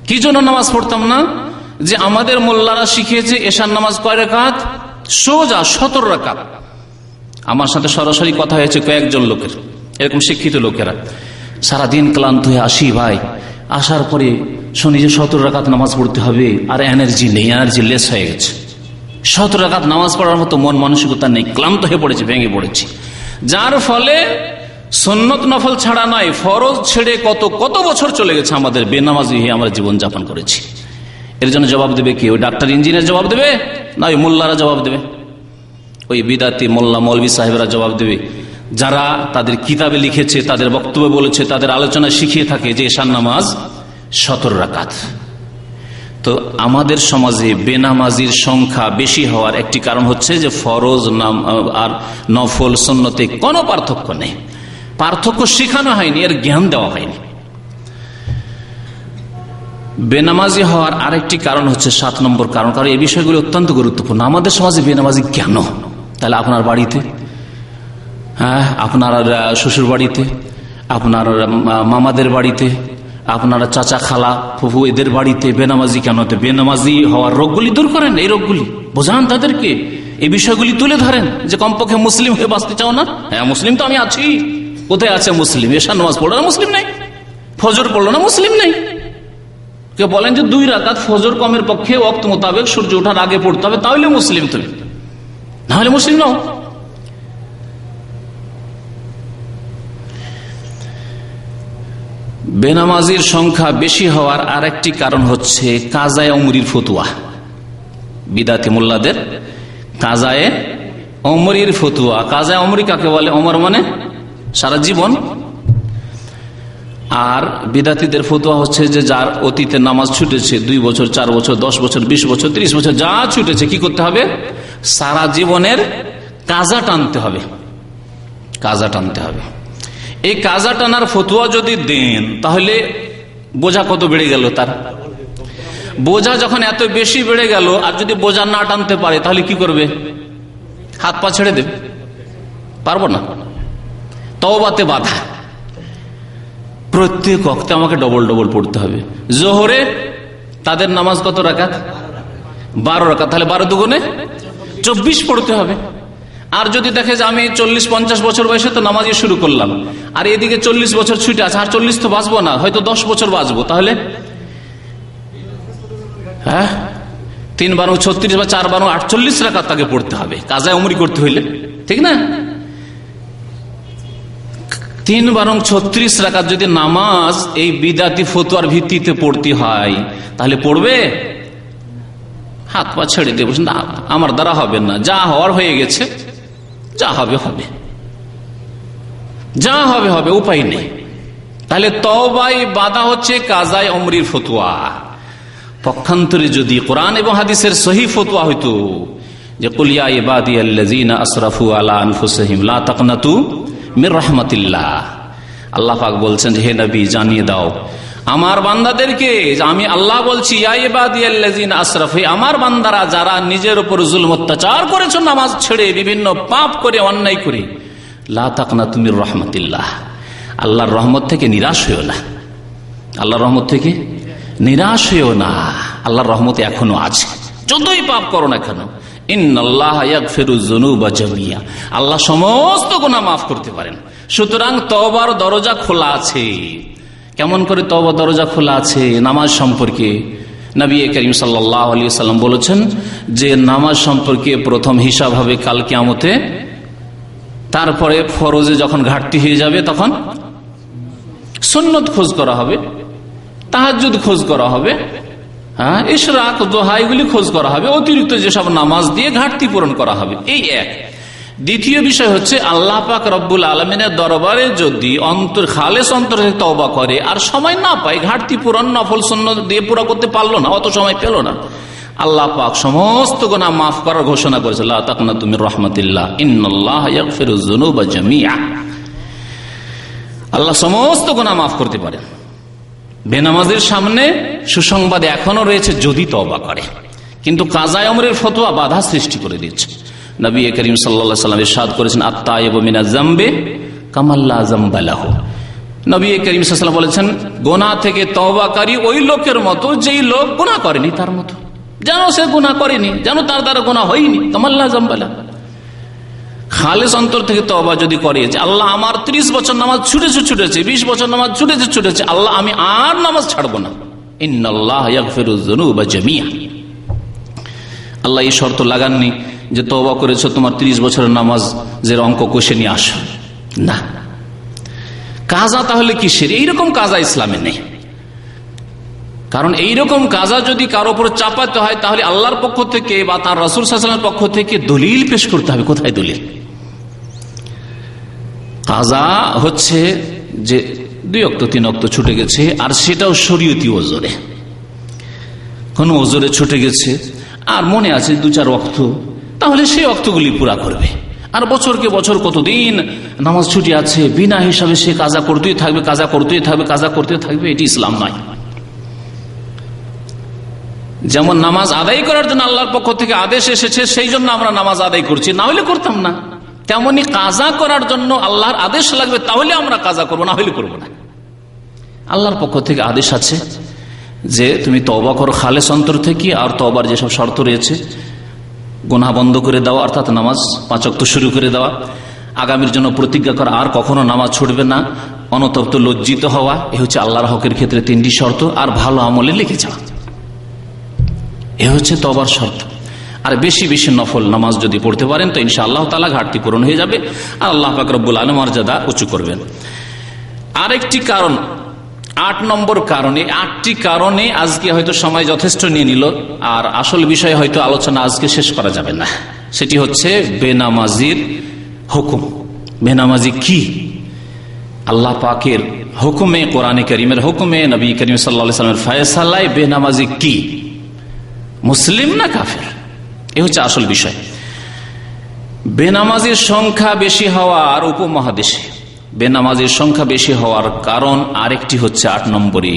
কি জন্য নামাজ পড়তাম না? যে আমাদের মোল্লারা শিখিয়েছে এশার নামাজ কয় রাকাত? সোজা 17 রাকাত। আমার সাথে সরাসরি কথা হয়েছে কয়েকজন লোকের, এরকম শিক্ষিত লোকেরা। সারাদিন ক্লান্ত হয়ে আসি ভাই, আসার পরে শুনি যে 17 রাকাত নামাজ পড়তে হবে, আর এনার্জি নেই, এনার্জি লেস হয়ে গেছে। 17 রাকাত নামাজ পড়ার মতো মন মানসিকতা নেই, ক্লান্ত হয়ে পড়েছি, ভেঙে পড়েছি। যার ফলে সুন্নত নফল ছাড়া নয়, ফরজ ছেড়ে কত বছর চলে গেছে আমাদের, বেনামাজি হয়ে আমরা জীবন যাপন করেছি। এর জন্য জবাব দেবে কি? ওই ডাক্তার ইঞ্জিনিয়ার জবাব দেবে, না ওই মোল্লারা জবাব দেবে? ওই বিদাতি মোল্লা মৌলভী সাহেবরা জবাব দেবে, যারা তাদের কিতাবে লিখেছে, তাদের বক্তব্য বলেছে, তাদের আলোচনা শিখিয়ে থাকে যে এশার নামাজ 17 রাকাত। তো আমাদের সমাজে বেনামাজির সংখ্যা বেশি হওয়ার একটি কারণ হচ্ছে যে ফরজ নাম আর নফল সুন্নতে কোনো পার্থক্য নেই, পার্থক্য শেখানো হয়নি, এর জ্ঞান দেওয়া হয়নি। বেনামাজি হওয়ার আরেকটি কারণ হচ্ছে 7 নম্বর কারণ, কারণ এই বিষয়গুলো অত্যন্ত গুরুত্বপূর্ণ। আমাদের সমাজে বেনামাজি কেন? তাহলে আপনার বাড়িতে, আপনার শ্বশুর বাড়িতে, আপনার মামাদের বাড়িতে, আপনার চাচা খালা ফুফু এদের বাড়িতে বেনামাজি কেন? বেনামাজি হওয়ার রোগগুলি দূর করেন, এই রোগগুলি বোঝান তাদেরকে, এই বিষয়গুলি তুলে ধরেন যে কমপক্ষে মুসলিম হয়ে বাঁচতে চাও না? হ্যাঁ মুসলিম তো আমি আছি। কোথায় আছে মুসলিম? এশার নামাজ পড়লো না মুসলিম নেই, ফজর পড়লো না মুসলিম নেই। কেউ বলেন যে 2 রাকাত ফজর কমের পক্ষে ওয়াক্ত মোতাবেক সূর্য ওঠার আগে পড়তে হবে, তাহলে মুসলিম তুমি, না হলে মুসলিম নাও। বেনামাজির সংখ্যা বেশি হওয়ার আরেকটি কারণ হচ্ছে কাজায়ে উমরির ফতুয়া। বিদাতি মোল্লাদের কাজায়ে উমরির ফতুয়া। কাজায়ে উমরি কাকে বলে? ওমর মানে সারা জীবন, আর বিদাতিদের ফতুয়া হচ্ছে যে যার অতীতে নামাজ ছুটেছে 2 বছর, 4 বছর, 10 বছর, 20 বছর, 30 বছর, যা ছুটেছে কি করতে হবে? সারা জীবনের কাজা টানতে হবে, কাজা টানতে হবে। এই কাজা টানার ফতুয়া যদি দেন তাহলে বোঝা কত বেড়ে গেল তার। বোঝা যখন এত বেশি বেড়ে গেল, আর যদি বোঝা না টানতে পারে তাহলে কি করবে? হাত পা ছেড়ে দেবে, পারবো না। তওবাতে বাধা, প্রত্যেক ওয়াক্তে আমাকে ডবল ডবল পড়তে হবে। জোহরে তাদের নামাজ কত রাকাত? 12 রাকাত, তাহলে 12 দুগুণে 24 পড়তে হবে। আর যদি দেখে যে আমি 40-50 বছর বয়সে তো নামাজ শুরু করলাম, আর এদিকে 40 বছর ছুটে আছে, আর 40 তো বাঁচবো না, হয়তো 10 বছর বাঁচবো, তাহলে 3 × 36 বা 4 × 48 রাকাত তাকে পড়তে হবে কাজায়ে উমরি করতে হইলে, ঠিক না? 3 × 36 রাকাত যদি নামাজ এই বিদাতি ফতোয়ার ভিত্তিতে পড়তে হয় তাহলে পড়বে? হাত পা ছেড়ে দেব, না আমার দ্বারা হবে না, যা হওয়ার হয়ে গেছে, যা হবে হবে, যা হবে হবে, উপায় নেই। তাহলে তওবায় বাধা হচ্ছে কাজায়ে উমরির ফতোয়া। পক্ষান্তরে যদি কোরআন এবং হাদিসের সহিহ ফতোয়া হইতো যে কুল ইয়া ইবাদিয়াল্লাযীনা আসরাফু আলা আনফুসিহিম লা তাকনাতু মির রাহমাতিল্লাহ। আল্লাহ পাক বলছেন যে হে নবী জানিয়ে দাও আমার বান্দাদেরকে, আমি আল্লাহ বলছি ইয়া ইবাদিয়াল্লাযীনা আসরাফু, আমার বান্দারা যারা নিজের উপর জুলম অত্যাচার করেছো নামাজ ছেড়ে, বিভিন্ন পাপ করে, অন্যায় করে, লা তাকনাতু মির রাহমাতিল্লাহ, আল্লাহর রহমত থেকে নিরাশ হইও না, আল্লাহর রহমত থেকে নিরাশ হইও না। আল্লাহর রহমত এখনো আছে, যতই পাপ করো না কেন। ইন্নাল্লাহা ইয়াগফিরুয যুনুবা জামিয়া, আল্লাহ সমস্ত গুনাহ মাফ করতে পারেন। সুতরাং তওবার দরজা খোলা আছে। কেমন করে তওবার দরজা খোলা আছে? নামাজ সম্পর্কে নবী করিম সাল্লাল্লাহু আলাইহি ওয়াসাল্লাম বলেছেন যে নামাজ সম্পর্কে প্রথম হিসাব হবে কাল কিয়ামতে, তারপরে ফরজে যখন ঘাটতি হয়ে যাবে তখন সুন্নত খোঁজ করা হবে, তাহাজ্জুদ খোঁজ করা হবে, ইশরাক, দোহা এগুলি খোঁজ করা হবে, অতিরিক্ত যেসব নামাজ দিয়ে ঘাটতি পূরণ করা হবে। এই এক। দ্বিতীয় বিষয় হচ্ছে আল্লাহ পাক রব্বুল আলামিনের দরবারে যদি খালেস অন্তর থেকে তওবা করে আর সময় না পায়, ঘাটতি পূরণ নফল সুন্নাত দিয়ে পুরো করতে পারলো না, অত সময় পেল না, আল্লাহ পাক সমস্ত গুনাহ মাফ করার ঘোষণা করেছে, লা তাকনাতু মির রাহমাতিল্লাহ ইন্নাল্লাহা ইয়াগফিরুয যুনুবা জামিআ। আল্লাহ সমস্ত গুনাহ মাফ করতে পারেন। বেনামাজের সামনে সুসংবাদ এখনো রয়েছে যদি তওবা করে, কিন্তু কাযায়ে উমরের ফতোয়া বাধা সৃষ্টি করে দিচ্ছে। নবী করিম সাল্লাল্লাহু আলাইহি ওয়াসাল্লাম ইরশাদ করেছেন আত-তাইয়িবু মিনাজ যামবি কামা লা যামবা লাহু। নবী করিম সাল্লাল্লাহু আলাইহি ওয়াসাল্লাম বলেছেন গুনাহ থেকে তওবাকারী ওই লোকের মতো যেই লোক গুনাহ করেনি তার মতো, যেন সে গুনাহ করেনি, যেন তার দ্বারা গুনাহ হয়নি। কামা লা যামবা লাহু। খালেস অন্তর থেকে তওবা যদি করে যে আল্লাহ আমার 30 বছর নামাজ ছুটেছে 20 বছর নামাজ ছুটেছে, আল্লাহ আমি আর নামাজ ছাড়বো না, ইন্নাল্লাহা ইয়াগফিরুয যুনুবা জামিআ। আল্লাহ এই শর্ত লাগাননি যে তওবা করেছো তোমার 30 বছরের নামাজের অঙ্ক কষে নিয়ে আসো, না। কাজা তাহলে কিসের? এইরকম কাজা ইসলামে নেই। কারণ এইরকম কাজা যদি কারো উপর চাপাতে হয় তাহলে আল্লাহর পক্ষ থেকে বা তার রাসূল সাল্লাল্লাহু আলাইহি ওয়াসাল্লামের পক্ষ থেকে দলিল পেশ করতে হবে। কোথায় দলিল? কাজা হচ্ছে যে 2 ওয়াক্ত 3 ওয়াক্ত ছুটে গেছে, আর সেটাও শরীয়তি ওজরে, কোন ওজরে ছুটে গেছে আর মনে আছে 2-4 ওয়াক্ত, তাহলে সেই ওয়াক্তগুলি পুরা করবে। আর বছরকে বছর কতদিন নামাজ ছুটি আছে, বিনা হিসাবে সে কাজা করতেই থাকবে, এটি ইসলাম নয়। যেমন নামাজ আদায় করার জন্য আল্লাহর পক্ষ থেকে আদেশ এসেছে, সেই জন্য আমরা নামাজ আদায় করছি, না হলে করতাম না। তেমনি কাজা করার জন্য আল্লাহর আদেশ লাগবে, তাহলে আমরা কাজা করবো, না হলে করবো না। আল্লাহর পক্ষ থেকে আদেশ আছে যে তুমি তওবা করো খালেস অন্তর থেকে, আর তওবার যেসব শর্ত রয়েছে, গুনাহ বন্ধ করে দেওয়া, অর্থাৎ নামাজ 5 ওয়াক্ত শুরু করে দেওয়া, আগামীর জন্য প্রতিজ্ঞা করা আর কখনো নামাজ ছুটবে না, অনতপ্ত লজ্জিত হওয়া, এ হচ্ছে আল্লাহর হকের ক্ষেত্রে 3টি শর্ত, আর ভালো আমলে লিখে যাওয়া, এ হচ্ছে তওবার শর্ত। আর বেশি বেশি নফল নামাজ যদি পড়তে পারেন তো ইনশাআল্লাহ তাআলা ঘাটতি পূরণ হয়ে যাবে, আর আল্লাহ পাক রব্বুল আলামিন মর্যাদা উঁচু করবেন। আরেকটি কারণ, 8 নম্বর কারণে, 8টি কারণে আজকে হয়তো সময় যথেষ্ট নিয়ে নিল, আর আসল বিষয় হয়তো আলোচনা আজকে শেষ করা যাবে না। সেটি হচ্ছে বেনামাজির হুকুম। বেনামাজি কি? আল্লাহ পাকের হুকুমে, কোরআনে কারীমের হুকুমে, নবী করিম সাল্লাল্লাহু আলাইহি ওয়াসাল্লামের ফয়সালায় বেনামাজি কি, মুসলিম না কাফের? এ হচ্ছে আসল বিষয়। বেনামাজির সংখ্যা বেশি হওয়ার উপমহাদেশে বেনামাজির সংখ্যা বেশি হওয়ার কারণ আরেকটি হচ্ছে 8 নম্বরে,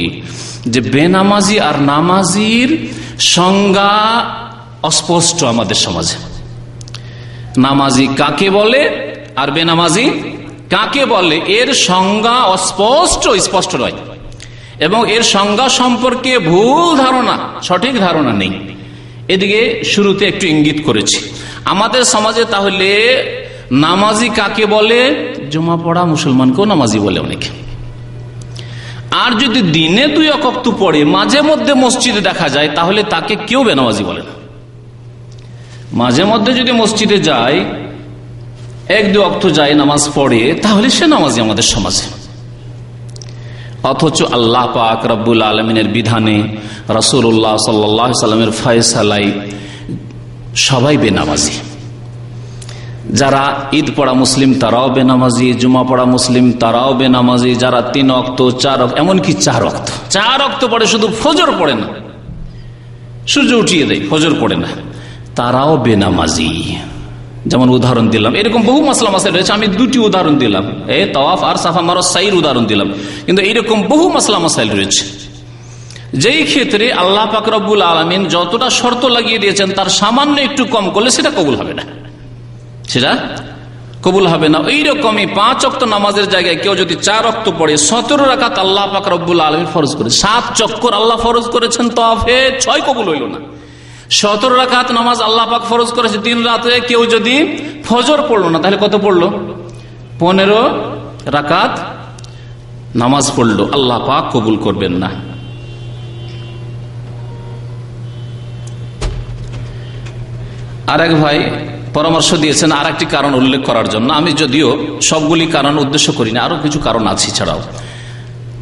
যে বেনামাজি আর নামাজির সংজ্ঞা অস্পষ্ট আমাদের সমাজে। নামাজি কাকে বলে আর বেনামাজি কাকে বলে, এর সংজ্ঞা স্পষ্ট নয়, এবং এর সংজ্ঞা সম্পর্কে ভুল ধারণা, সঠিক ধারণা নেই। এদিকে শুরুতে একটু ইঙ্গিত করেছি। আমাদের সমাজে তাহলে নামাজি কাকে বলে? জুমা পড়া মুসলমানকেও নামাজি বলে অনেকে। আর যদি দিনে 2 ওয়াক্ত পড়ে মাঝে মধ্যে মসজিদে দেখা যায়, তাহলে তাকে কেউ বেনামাজি বলে না। মাঝে মধ্যে যদি মসজিদে যায়, 1-2 ওয়াক্ত যায় নামাজ পড়ে, তাহলে সে নামাজি আমাদের সমাজে। অথচ আল্লাহ পাক রব্বুল আলামিনের বিধানে, রাসূলুল্লাহ সাল্লাল্লাহু আলাইহি ওয়াসাল্লামের ফয়সালায় সবাই বেনামাজি। যারা ঈদ পড়া মুসলিম তারাও বেনামাজি, জুমা পড়া মুসলিম তারাও বেনামাজি, যারা 3 ওয়াক্ত 4 ওয়াক্ত, এমনকি 4 ওয়াক্ত পড়ে, শুধু ফজর পড়ে না, সূর্য উঠিয়ে দেয়, ফজর পড়ে না, তারাও বেনামাজি। যেমন উদাহরণ দিলাম, এরকম বহু মাসলা মাসাইল রয়েছে, আমি দুটি উদাহরণ দিলাম, তাওয়াফ আর সাফা মারওয়া সাইর উদাহরণ দিলাম, কিন্তু এইরকম বহু মাসলা মাসাইল রয়েছে যেই ক্ষেত্রে আল্লাহ পাক রব্বুল আলামিন যতটা শর্ত লাগিয়ে দিয়েছেন তার সামান্য একটু কম করলে সেটা কবুল হবে না, সেটা কবুল হবে না। এইরকমই 5 ওয়াক্ত নামাজের জায়গায় কেউ যদি 4 ওয়াক্ত পড়ে, 17 রাকাত আল্লাহ পাক রব্বুল আলামিন ফরজ করে, 7 চক্কর আল্লাহ ফরজ করেছেন তাওয়াফে, 6 কবুল হইল না। 17 রাকাত নামাজ আল্লাহ পাক ফরজ করেছে 3 রাতে, কেউ যদি ফজর পড়লো না, তাহলে কত পড়লো? 15 রাকাত নামাজ পড়লো, আল্লাহ পাক কবুল করবেন না। আর এক ভাই পরামর্শ দিয়েছেন আর একটি কারণ উল্লেখ করার জন্য। আমি যদিও সবগুলি কারণ উদ্দেশ্য করি না, আরো কিছু কারণ আছে ছাড়াও,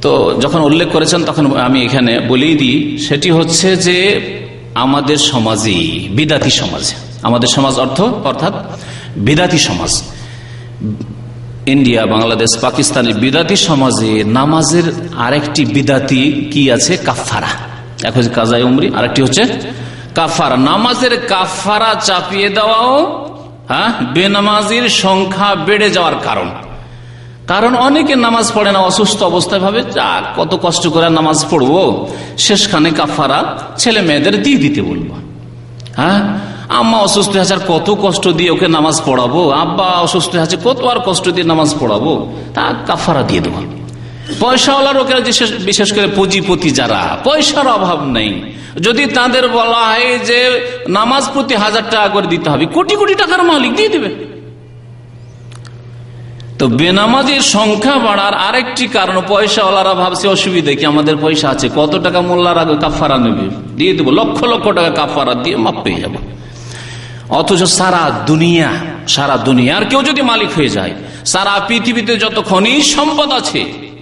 তো যখন উল্লেখ করেছেন তখন আমি এখানে বলেই দিই, সেটি হচ্ছে যে আমাদের সমাজে বিদাতি সমাজ, আমাদের সমাজ অর্থাৎ বিদাতি সমাজ, ইন্ডিয়া, বাংলাদেশ, পাকিস্তানের বিদাতি সমাজে নামাজের আরেকটি বিদাতি কি আছে? কাফারা। এক হচ্ছে কাজায়ে উমরি, আরেকটি হচ্ছে কাফারা। নামাজের কাফারা চাপিয়ে দেওয়াও বেনামাজির সংখ্যা বেড়ে যাওয়ার কারণ অনেকে নামাজ পড়ে না, অসুস্থ অবস্থায় ভাবে কত কষ্ট করে নামাজ পড়বো, শেষখানে কাফারা ছেলে মেয়েদের দিয়ে দিতে বলবো। আম্মা অসুস্থ আছে, আর কত কষ্ট দিয়ে ওকে নামাজ পড়াবো, আব্বা অসুস্থ আছে, কত আর কষ্ট দিয়ে নামাজ পড়াবো, তা কাফারা দিয়ে দেবো। পয়সাওয়ালা লোকেরা, বিশেষ করে পুঁজিপতি যারা, পয়সার অভাব নেই, যদি তাদের বলা হয় যে নামাজ প্রতি 1000 টাকা করে দিতে হবে, কোটি কোটি টাকার মালিক দিয়ে দেবে। তো বেনামাজির সংখ্যা বাড়ার আরেকটি কারণ, পয়সাওয়ালারা ভাবছে অসুবিধা কি, আমাদের পয়সা আছে, কত টাকা মোল্লার আগে কাফারা নেবে, দিয়ে দেবো, লক্ষ লক্ষ টাকা কাফারা দিয়ে মাপ পেয়ে যাবো। অথচ সারা দুনিয়ার কেউ যদি মালিক হয়ে যায়, সারা পৃথিবীতে যত খনিজ সম্পদ আছে,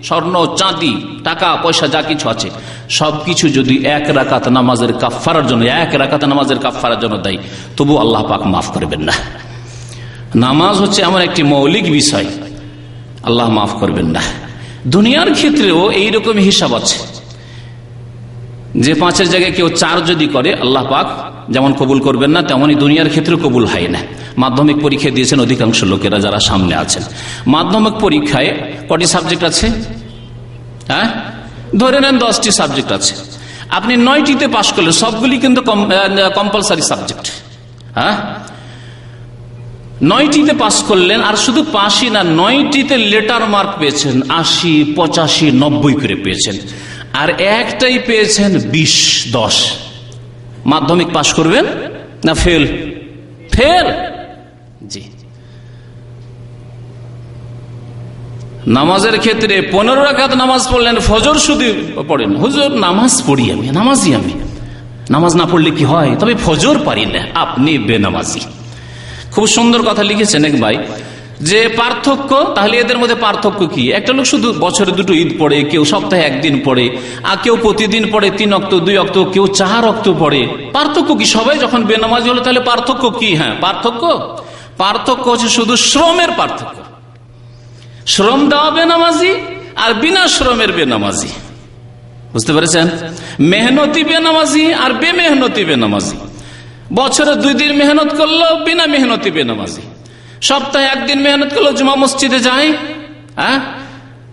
স্বর্ণ চাঁদি টাকা পয়সা যা কিছু আছে, সবকিছু যদি 1 রাকাত নামাজের কাফারার জন্য, 1 রাকাত নামাজের কাফারার জন্য দেয়, তবু আল্লাহ পাক মাফ করবেন না। নামাজ হচ্ছে এমন একটি মৌলিক বিষয়, আল্লাহ মাফ করবেন না। দুনিয়ার ক্ষেত্রেও এইরকম হিসাব আছে যে 5-এর জায়গায় কেউ 4 যদি করে, আল্লাহ পাক যেমন কবুল করবেন না, তেমনই দুনিয়ার ক্ষেত্রে কবুল হয় না। মাধ্যমিক পরীক্ষা দিয়েছেন অধিকাংশ লোকেরা যারা সামনে আছেন, মাধ্যমিক পরীক্ষায় কটি সাবজেক্ট আছে? ধরে নেন 10টি সাবজেক্ট আছে, আপনি 9টিতে পাশ করলেন, সবগুলি কিন্তু কম্পালসারি সাবজেক্ট। 9টিতে পাশ করলেন, আর শুধু পাশই না, 9টিতে লেটার মার্ক পেয়েছেন, 80, 85, 90 করে পেয়েছেন, আর একটাই পেয়েছেন 20-10। মাধ্যমিক পাশ করবেন না ফেল? জি। নামাজের ক্ষেত্রে 15 রাকাত নামাজ পড়লেন, ফজর শুধু পড়েন, হুজুর নামাজ পড়ি আমি, নামাজি আমি, নামাজ না পড়লে কি হয়, তবে ফজর পারি না, আপনি বেনামাজি। খুব সুন্দর কথা লিখেছেন এক ভাই, যে পার্থক্য, তাহলে এদের মধ্যে পার্থক্য কি? একটা লোক শুধু বছরে 2টো ঈদ পড়ে, কেউ সপ্তাহে 1 দিন পড়ে, আর কেউ প্রতিদিন পড়ে 3 ওয়াক্ত, 2 ওয়াক্ত, কেউ 4 ওয়াক্ত পড়ে। পার্থক্য কি? সবাই যখন বেনামাজি হলো, তাহলে পার্থক্য কি? পার্থক্য হচ্ছে শুধু শ্রমের পার্থক্য। শ্রম দেওয়া বেনামাজি আর বিনা শ্রমের বেনামাজি, বুঝতে পেরেছেন? মেহনতি বেনামাজি আর বেমেহনতি বেনামাজি। বছরে 2 দিন মেহনত করলো, বিনা মেহনতি বেনামাজি। সপ্তাহে 1 দিন মেহনত করলো, জুমা মসজিদে যায়,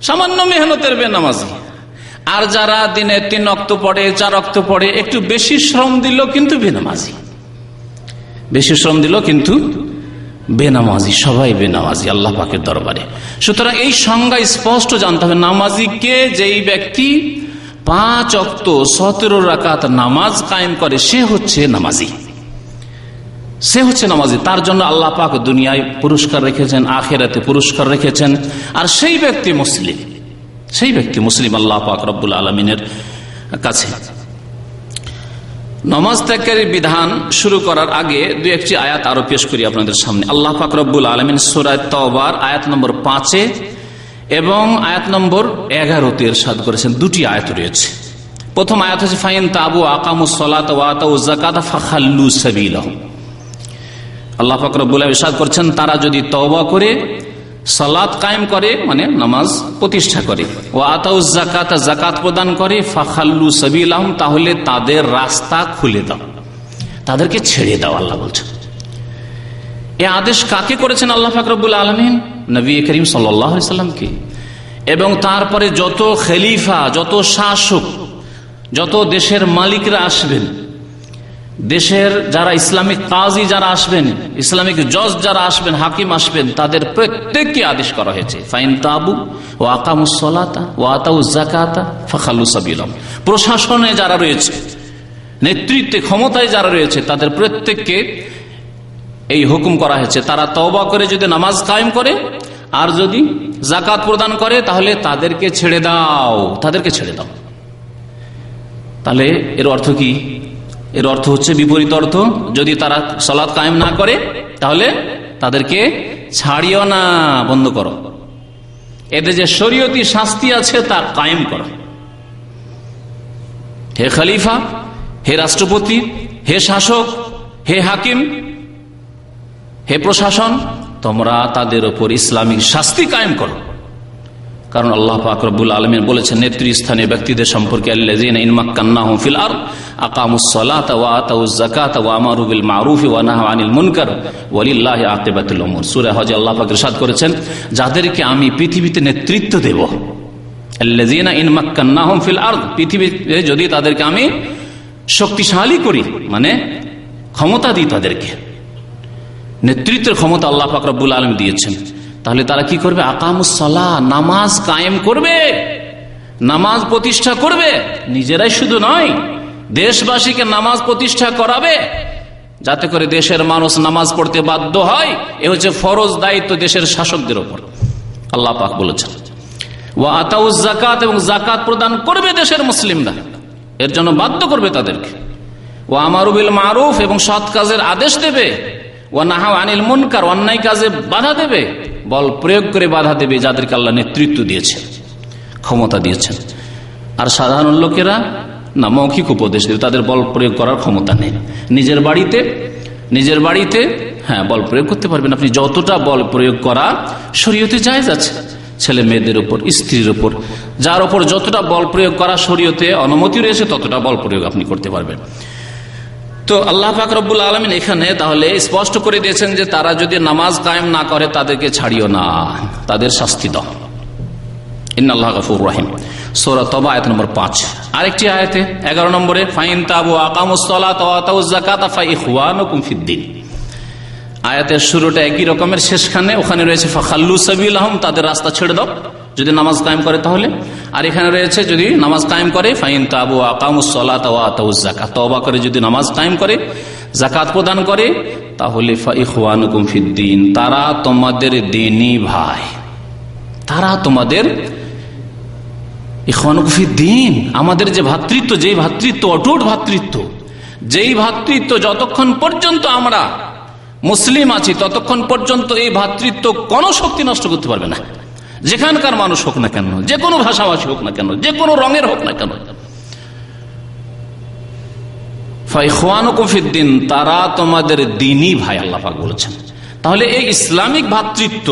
সামান্য মেহনতের বেনামাজি। আর যারা দিনে 3 ওয়াক্ত পড়ে, 4 ওয়াক্ত পড়ে, একটু বেশি শ্রম দিল কিন্তু বেনামাজি, বেশি শ্রম দিল কিন্তু বেনামাজি, সবাই বেনামাজি আল্লাহ পাকের দরবারে। সুতরাং এই সংজ্ঞা স্পষ্ট জানতে হবে, নামাজি কে? যেই ব্যক্তি 5 ওয়াক্ত 17 রাকাত নামাজ কায়েম করে, সে হচ্ছে নামাজি, সে হচ্ছে নামাজি। তার জন্য আল্লাহ পাক দুনিয়ায় পুরস্কার রেখেছেন, আখিরাতে পুরস্কার রেখেছেন। আর সেই ব্যক্তি মুসলিম আল্লাহ পাক রব্বুল আলামিনের কাছে। নামাজ ত্যাগের বিধান শুরু করার আগে 2-1টি আয়াত আরো পেশ করি আপনাদের সামনে। আল্লাহ পাক রব্বুল আলামিন সূরা তাওবার আয়াত নম্বর 5 এবং আয়াত নম্বর 11-তে ইরশাদ করেছেন। 2টি আয়াত রয়েছে। প্রথম আয়াত হচ্ছে ফাইন তাবু আকামুস সালাতা ওয়া আতাউজ যাকাতা ফাখাল্লু সাবিলাহুম। আল্লাহ পাক রব্বুল আলামিন ইরশাদ করেছেন, তারা যদি তওবা করে সালাত কায়েম করে, মানে নামাজ প্রতিষ্ঠা করে, ওয়া আতাউজ যাকাতা, যাকাত প্রদান করে, ফাখাল্লু সাবিলাহুম, তাহলে তাদের রাস্তা খুলে দাও, তাদেরকে ছেড়ে দাও, আল্লাহ বলছেন। এই আদেশ কাকে করেছেন? আল্লাহ পাক রব্বুল আলামিন নবী করিম সাল্লাল্লাহু আলাইহি সাল্লামকে। এবং তারপরে যত খলিফা, যত শাসক, যত দেশের মালিকরা আসবেন, দেশের যারা ইসলামিক কাজী যারা আসবেন, ইসলামিক জজ যারা আসবেন, হাকিম আসবেন, তাদের প্রত্যেককে আদেশ করা হয়েছে ফাইন তাবু ওয়া আকামুস সালাতা ওয়া আতাউজ যাকাতা ফাখাল্লু সাবিলাহুম। প্রশাসনে যারা রয়েছে, নেতৃত্বে ক্ষমতায় যারা রয়েছে, তাদের প্রত্যেককে এই হুকুম করা হয়েছে, তারা তওবা করে যদি নামাজ কায়েম করে আর যদি যাকাত প্রদান করে তাহলে তাদেরকে ছেড়ে দাও, তাদেরকে ছেড়ে দাও। তাহলে এর অর্থ কি? এর অর্থ হচ্ছে বিপরীত অর্থ, যদি তারা সালাত কায়েম না করে তাহলে তাদেরকে ছাড়িও না, বন্ধ করো। এতে যে শরীয়তি শাস্তি আছে তা কায়েম করো। হে খলিফা, হে রাষ্ট্রপতি, হে শাসক, হে হাকিম, হে প্রশাসন, তোমরা তাদের উপর ইসলামিক শাস্তি কায়েম করো। কারণ আল্লাহ পাক রব্বুল আলামিন বলেছেন নেতৃস্থানীয় ব্যক্তিদের সম্পর্কে, আল্লাযীনা ইন মাক্কান্নাহুম ফিল আরদ আকামুস সালাতা ওয়া আতাউজ যাকাতা ওয়া আমারু বিল মারুফি ওয়া নাহাউ আনিল মুনকার ওয়ালিল্লাহি আকিবাতুল উমুর। সূরা হজে আল্লাহ পাক ইরশাদ করেছেন, যাদেরকে আমি পৃথিবীতে নেতৃত্ব দেব, আল্লাযীনা ইন মাক্কান্নাহুম ফিল আরদ, পৃথিবীতে যদি তাদেরকে আমি শক্তিশালী করি, মানে ক্ষমতা দিই, তাদেরকে নেতৃত্বের ক্ষমতা আল্লাহ পাক রব্বুল আলামিন দিয়েছেন, তাহলে তারা কি করবে? আকামুস সালাহ, নামাজ কায়েম করবে, নামাজ প্রতিষ্ঠা করবে। নিজেরাই শুধু নয়, দেশবাসীকে নামাজ প্রতিষ্ঠা করাবে, যাতে করে দেশের মানুষ নামাজ পড়তে বাধ্য হয়। এ হচ্ছে ফরজ দায়িত্ব দেশের শাসকদের উপর, আল্লাহ পাক বলেছেন। ওয়া আতাউজ যাকাত, এবং যাকাত প্রদান করবে দেশের মুসলিমরা, এর জন্য বাধ্য করবে তাদেরকে। ওয়া আমারু বিল মারুফ, এবং সৎ কাজের আদেশ দেবে। ওয়া নাহাউ আনিল মুনকার, অন্যায় কাজে বাধা দেবে, বল প্রয়োগ করে বাধা দেবে যাদেরকে আল্লাহ নেতৃত্ব দিয়েছেন, ক্ষমতা দিয়েছেন। আর সাধারণ লোকেরা না, মৌখিক উপদেশ দেবে, তাদের বল প্রয়োগ করার ক্ষমতা নেই। নিজের বাড়িতে হ্যাঁ বল প্রয়োগ করতে পারবেন আপনি, যতটা বল প্রয়োগ করা শরীয়তে জায়েজ আছে। ছেলে মেয়েদের উপর, স্ত্রীর উপর, যার উপর যতটা বল প্রয়োগ করা শরীয়তে অনুমতি রয়েছে ততটা বল প্রয়োগ আপনি করতে পারবেন। তো আল্লাহ পাক রব্বুল আলামিন এখানে তাহলে স্পষ্ট করে দিয়েছেন যে তারা যদি নামাজ কায়েম না করে তাদেরকে ছাড়িও না, তাদের শাস্তি দাও। ইন্নাল্লাহা গফুরুর রহিম, সূরা তওবা আয়াত নম্বর 5। আরেকটি আয়াতে 11 নম্বরে ফাইন তাবু আকামুস সালাতা ওয়া আতাউজ যাকাতা ফাইখওয়ানুকুম ফিদ্দিন। আয়াতের শুরুটা একই রকমের, শেষখানে ওখানে রয়েছে ফাখাল্লু সাবিলাহুম, তাদের রাস্তা ছেড়ে দাও যদি নামাজ কায়েম করে তাহলে। আর এখানে রয়েছে যদি নামাজ কায়েম করে ফাইন তাবু আকামুস সালাতা ওয়া আতাউজ যাকাত, তওবা করে যদি নামাজ কায়েম করে, যাকাত প্রদান করে, তাহলে ফাইখওয়ানুকুম ফিদ্দিন, তারা তোমাদের দ্বীনি ভাই, তারা তোমাদের ইখওয়ানুকুম ফিদ্দিন, আমাদের যে ভ্রাতৃত্ব, যেই ভ্রাতৃত্ব অটুট ভ্রাতৃত্ব, যেই ভ্রাতৃত্ব যতক্ষণ পর্যন্ত আমরা মুসলিম আছি ততক্ষণ পর্যন্ত এই ভ্রাতৃত্ব কোন শক্তি নষ্ট করতে পারবে না, যেখানকার মানুষ হোক না কেন, যে কোনো ভাষাভাষী হোক না কেন, যে কোনো রঙের হোক না কেন। ফাইখওয়ানুকুম ফিদ্দিন, তারা তোমাদের দ্বীনি ভাই, আল্লাহ পাক বলেছেন। তাহলে এই ইসলামিক ভ্রাতৃত্ব,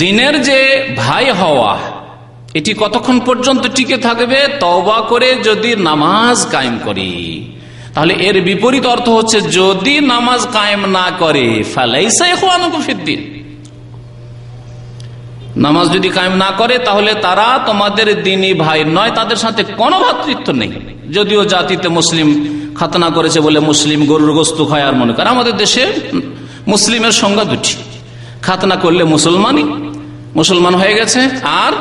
দ্বীনের যে ভাই হওয়া, এটি কতক্ষণ পর্যন্ত টিকে থাকবে? তওবা করে যদি নামাজ কায়েম করি। তাহলে এর বিপরীত অর্থ হচ্ছে যদি নামাজ কায়েম না করে ফালাইসা ইখওয়ানুকুম ফিদ্দিন, নামাজ যদি কায়েম না করে তাহলে তারা তোমাদের দ্বীনি ভাই নয়, তাদের সাথে কোনো ভ্রাতৃত্ব নেই। যদিও জাতিতে মুসলিম খাতনা করেছে বলে মুসলিম গরুর গোস্ত খায়, আর মনে করে আমাদের দেশে মুসলিমের সংজ্ঞা দুটি, খাতনা করলে মুসলমান হয়ে গেছে, আর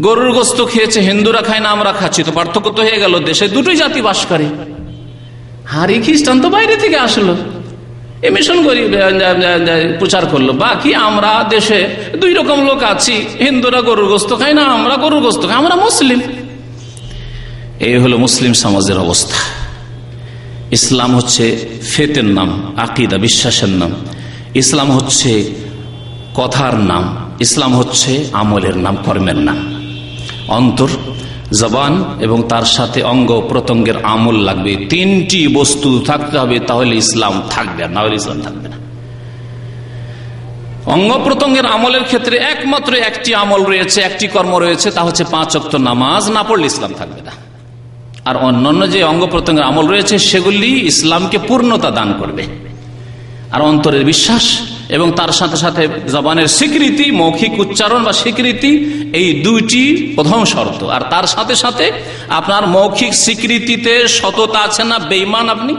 গরুর গোস্ত খেয়েছে, হিন্দুরা খায় না আমরা খাচ্ছি, তো পার্থক্য তো হয়ে গেল। দেশে দুটোই জাতি বাস করে, আর এই খ্রিস্টান তো বাইরে থেকে আসলো, মিশন করি প্রচার করলো, বাকি আমরা দেশে দুই রকম লোক আছি, হিন্দুরা গরুর গোস্ত খায় না, আমরা গরুর গোস্ত খাই, আমরা মুসলিম। এই হলো মুসলিম সমাজের অবস্থা। ইসলাম হচ্ছে ফেতের নাম, আকীদা বিশ্বাসের নাম, ইসলাম হচ্ছে কথার নাম, ইসলাম হচ্ছে আমলের নাম, কর্মের নাম। অন্তর, জবান এবং তার সাথে অঙ্গ প্রত্যঙ্গের আমল লাগবে, তিনটি বস্তু থাকতে হবে, তাহলে ইসলাম থাকবে, না হলে ইসলাম থাকবে না। অঙ্গ প্রত্যঙ্গের আমলের ক্ষেত্রে একমাত্র একটি আমল রয়েছে, একটি কর্ম রয়েছে, তা হচ্ছে 5 ওয়াক্ত নামাজ, না পড়লে ইসলাম থাকবে না। আর অন্যান্য যে অঙ্গ প্রত্যঙ্গের আমল রয়েছে সেগুলি ইসলামকে পূর্ণতা দান করবে। আর অন্তরের বিশ্বাস এবং তার সাথে সাথে জবানের স্বীকৃতি, মৌখিক উচ্চারণ বা স্বীকৃতি, এই দুইটি প্রথম শর্ত। আর তার সাথে সাথে আপনার মৌখিক স্বীকৃতিতে সততা আছে না বেঈমান আপনি,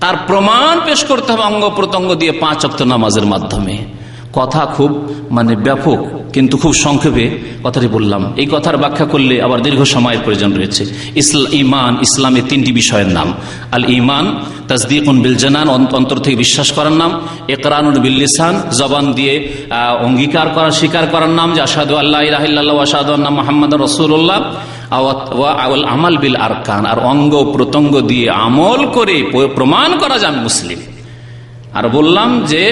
তার প্রমাণ পেশ করতে হবে অঙ্গ প্রত্যঙ্গ দিয়ে 5 ওয়াক্ত নামাজের মাধ্যমে। কথা খুব ব্যাপক, কিন্তু খুব সংক্ষেপে কথাটি বললাম। এই কথার ব্যাখ্যা করলে আবার দীর্ঘ সময়ের প্রয়োজন রয়েছে। ঈমান, ইসলামের 3টি বিষয়ের নাম। আল ঈমান তাসদীকুন বিল জানান, অন্তর থেকে বিশ্বাস করার নাম। ইকরারুন বিল লিসান, জবান দিয়ে অঙ্গীকার করা, স্বীকার করার নাম যে আশহাদু আল্লা ইলাহা ইল্লাল্লাহ ওয়া আশহাদু আন্না মুহাম্মাদার রাসূলুল্লাহ। আওয়াল আমাল বিল আরকান, আর অঙ্গ প্রত্যঙ্গ দিয়ে আমল করে প্রমাণ করা যায় আমি মুসলিম। আর বললাম যে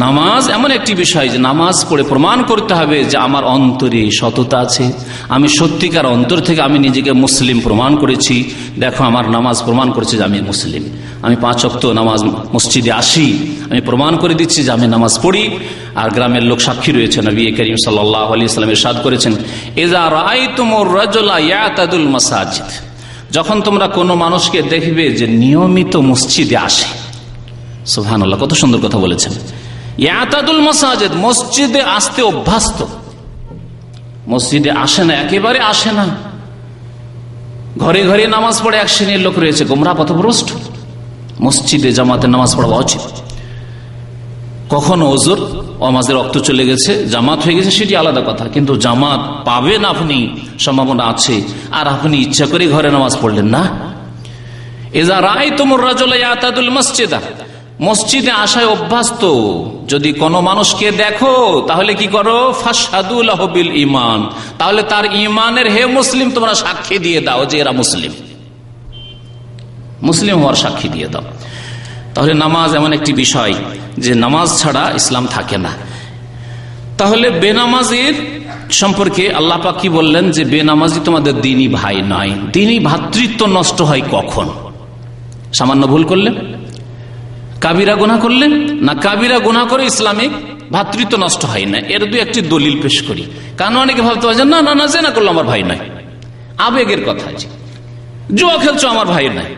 নামাজ এমন একটি বিষয় যে নামাজ পড়ে প্রমাণ করতে হবে যে আমার অন্তরে সততা আছে, আমি সত্যিকার অন্তর থেকে আমি নিজেকে মুসলিম প্রমাণ করেছি। দেখো আমার নামাজ প্রমাণ করেছে যে আমি মুসলিম, আমি 5 ওয়াক্ত নামাজ মসজিদে আসি, আমি প্রমাণ করে দিচ্ছি যে আমি নামাজ পড়ি। আর গ্রামের লোক সাক্ষী রয়েছে, নবী করিম সাল্লাল্লাহু আলাইহি ওয়াসাল্লাম ইরশাদ করেছেন, ইযা রাআইতুমুর রাজুলা ইয়াতাদুল মাসাজিদ, যখন তোমরা কোনো মানুষকে দেখবে যে নিয়মিত মসজিদে আসে। সুবহানাল্লাহ, কত সুন্দর কথা বলেছেন। ইয়াতাদুল মাসাজিদ, মসজিদে আসতে অভ্যস্ত, মসজিদে আসে না, একেবারে আসে না, ঘরে ঘরে নামাজ পড়ে এক শ্রেণীর লোক রয়েছে গোমরাহ পথভ্রষ্ট। মসজিদে জামাতে নামাজ পড়া উচিত। কখনো ওজোর নামাজের ওয়াক্ত চলে গেছে, জামাত হয়ে গেছে, সেটি আলাদা কথা, কিন্তু জামাত পাবেন আপনি, সম্ভাবনা আছে, আর আপনি ইচ্ছা করে ঘরে নামাজ পড়লেন না। ইযা রাআইতুমুর রাজুলা ইয়াতাদুল মাসজিদা, মসজিদে আসায় অভ্যস্ত যদি কোনো মানুষকে দেখো তাহলে কি করো, ফাশহাদু লাহু বিল ঈমান, তাহলে তার ঈমানের হে মুসলিম তোমরা সাক্ষী দিয়ে দাও যে এরা মুসলিম, মুসলিম হওয়ার সাক্ষী দিয়ে দাও। তাহলে নামাজ এমন একটি বিষয় যে নামাজ ছাড়া ইসলাম থাকে না। তাহলে বেনামাজির সম্পর্কে আল্লাহ পাক কি বললেন, যে বেনামাজি তোমাদের দ্বীনি ভাই নয়। দ্বীনি ভ্রাতৃত্ব নষ্ট হয় কখন? সামান্য ভুল করলে, কাবিরা গুনাহ করলে না, কাবিরা গুনাহ করে ইসলামিক ভ্রাতৃত্ব নষ্ট হয় না। এর 2-1টি দলিল পেশ করি। কারণ অনেকে ভাবতে পারে না না না, জেনা করলো আমার ভাই নয়, আবেগের কথা। জুয়া খেলছো আমার ভাই নয়,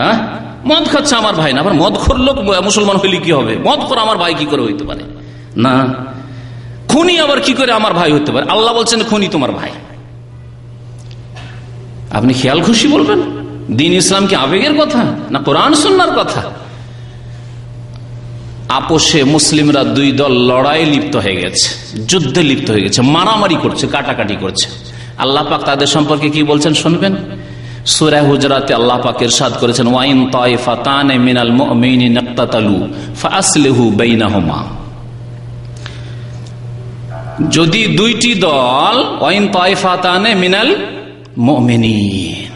হ্যাঁ, মদ খাচ্ছে আমার ভাই না। আবার মদ খোর লোক মুসলমান হইলে কি হবে? মদ খোর আমার ভাই কি করে হইতে পারে? না, খুনি আবার কি করে আমার ভাই হতে পারে? আল্লাহ বলছেন খুনি তোমার ভাই। আপনি খেয়াল খুশি বলবেন দ্বীন ইসলাম কি আবেগের কথা না কোরআন সুন্নাহর কথা? আপোষে মুসলিমরা 2 দল লড়াই লিপ্ত হয়ে গেছে, যুদ্ধে লিপ্ত হয়ে গেছে, মারামারি করছে, কাটাকাটি করছে। আল্লাহ পাক তাদের সম্পর্কে কি বলছেন শুনবেন। সূরা হুজরাতে আল্লাহ পাক ইরশাদ করেছেন, ওয়াইন তায়ফাতানে মিনাল মুমিনিনা ইকতাতালু ফাআসলিহু বাইনাহুমা, যদি 2টি দল, ওয়াইন তায়ফাতানে মিনাল মুমিনিন,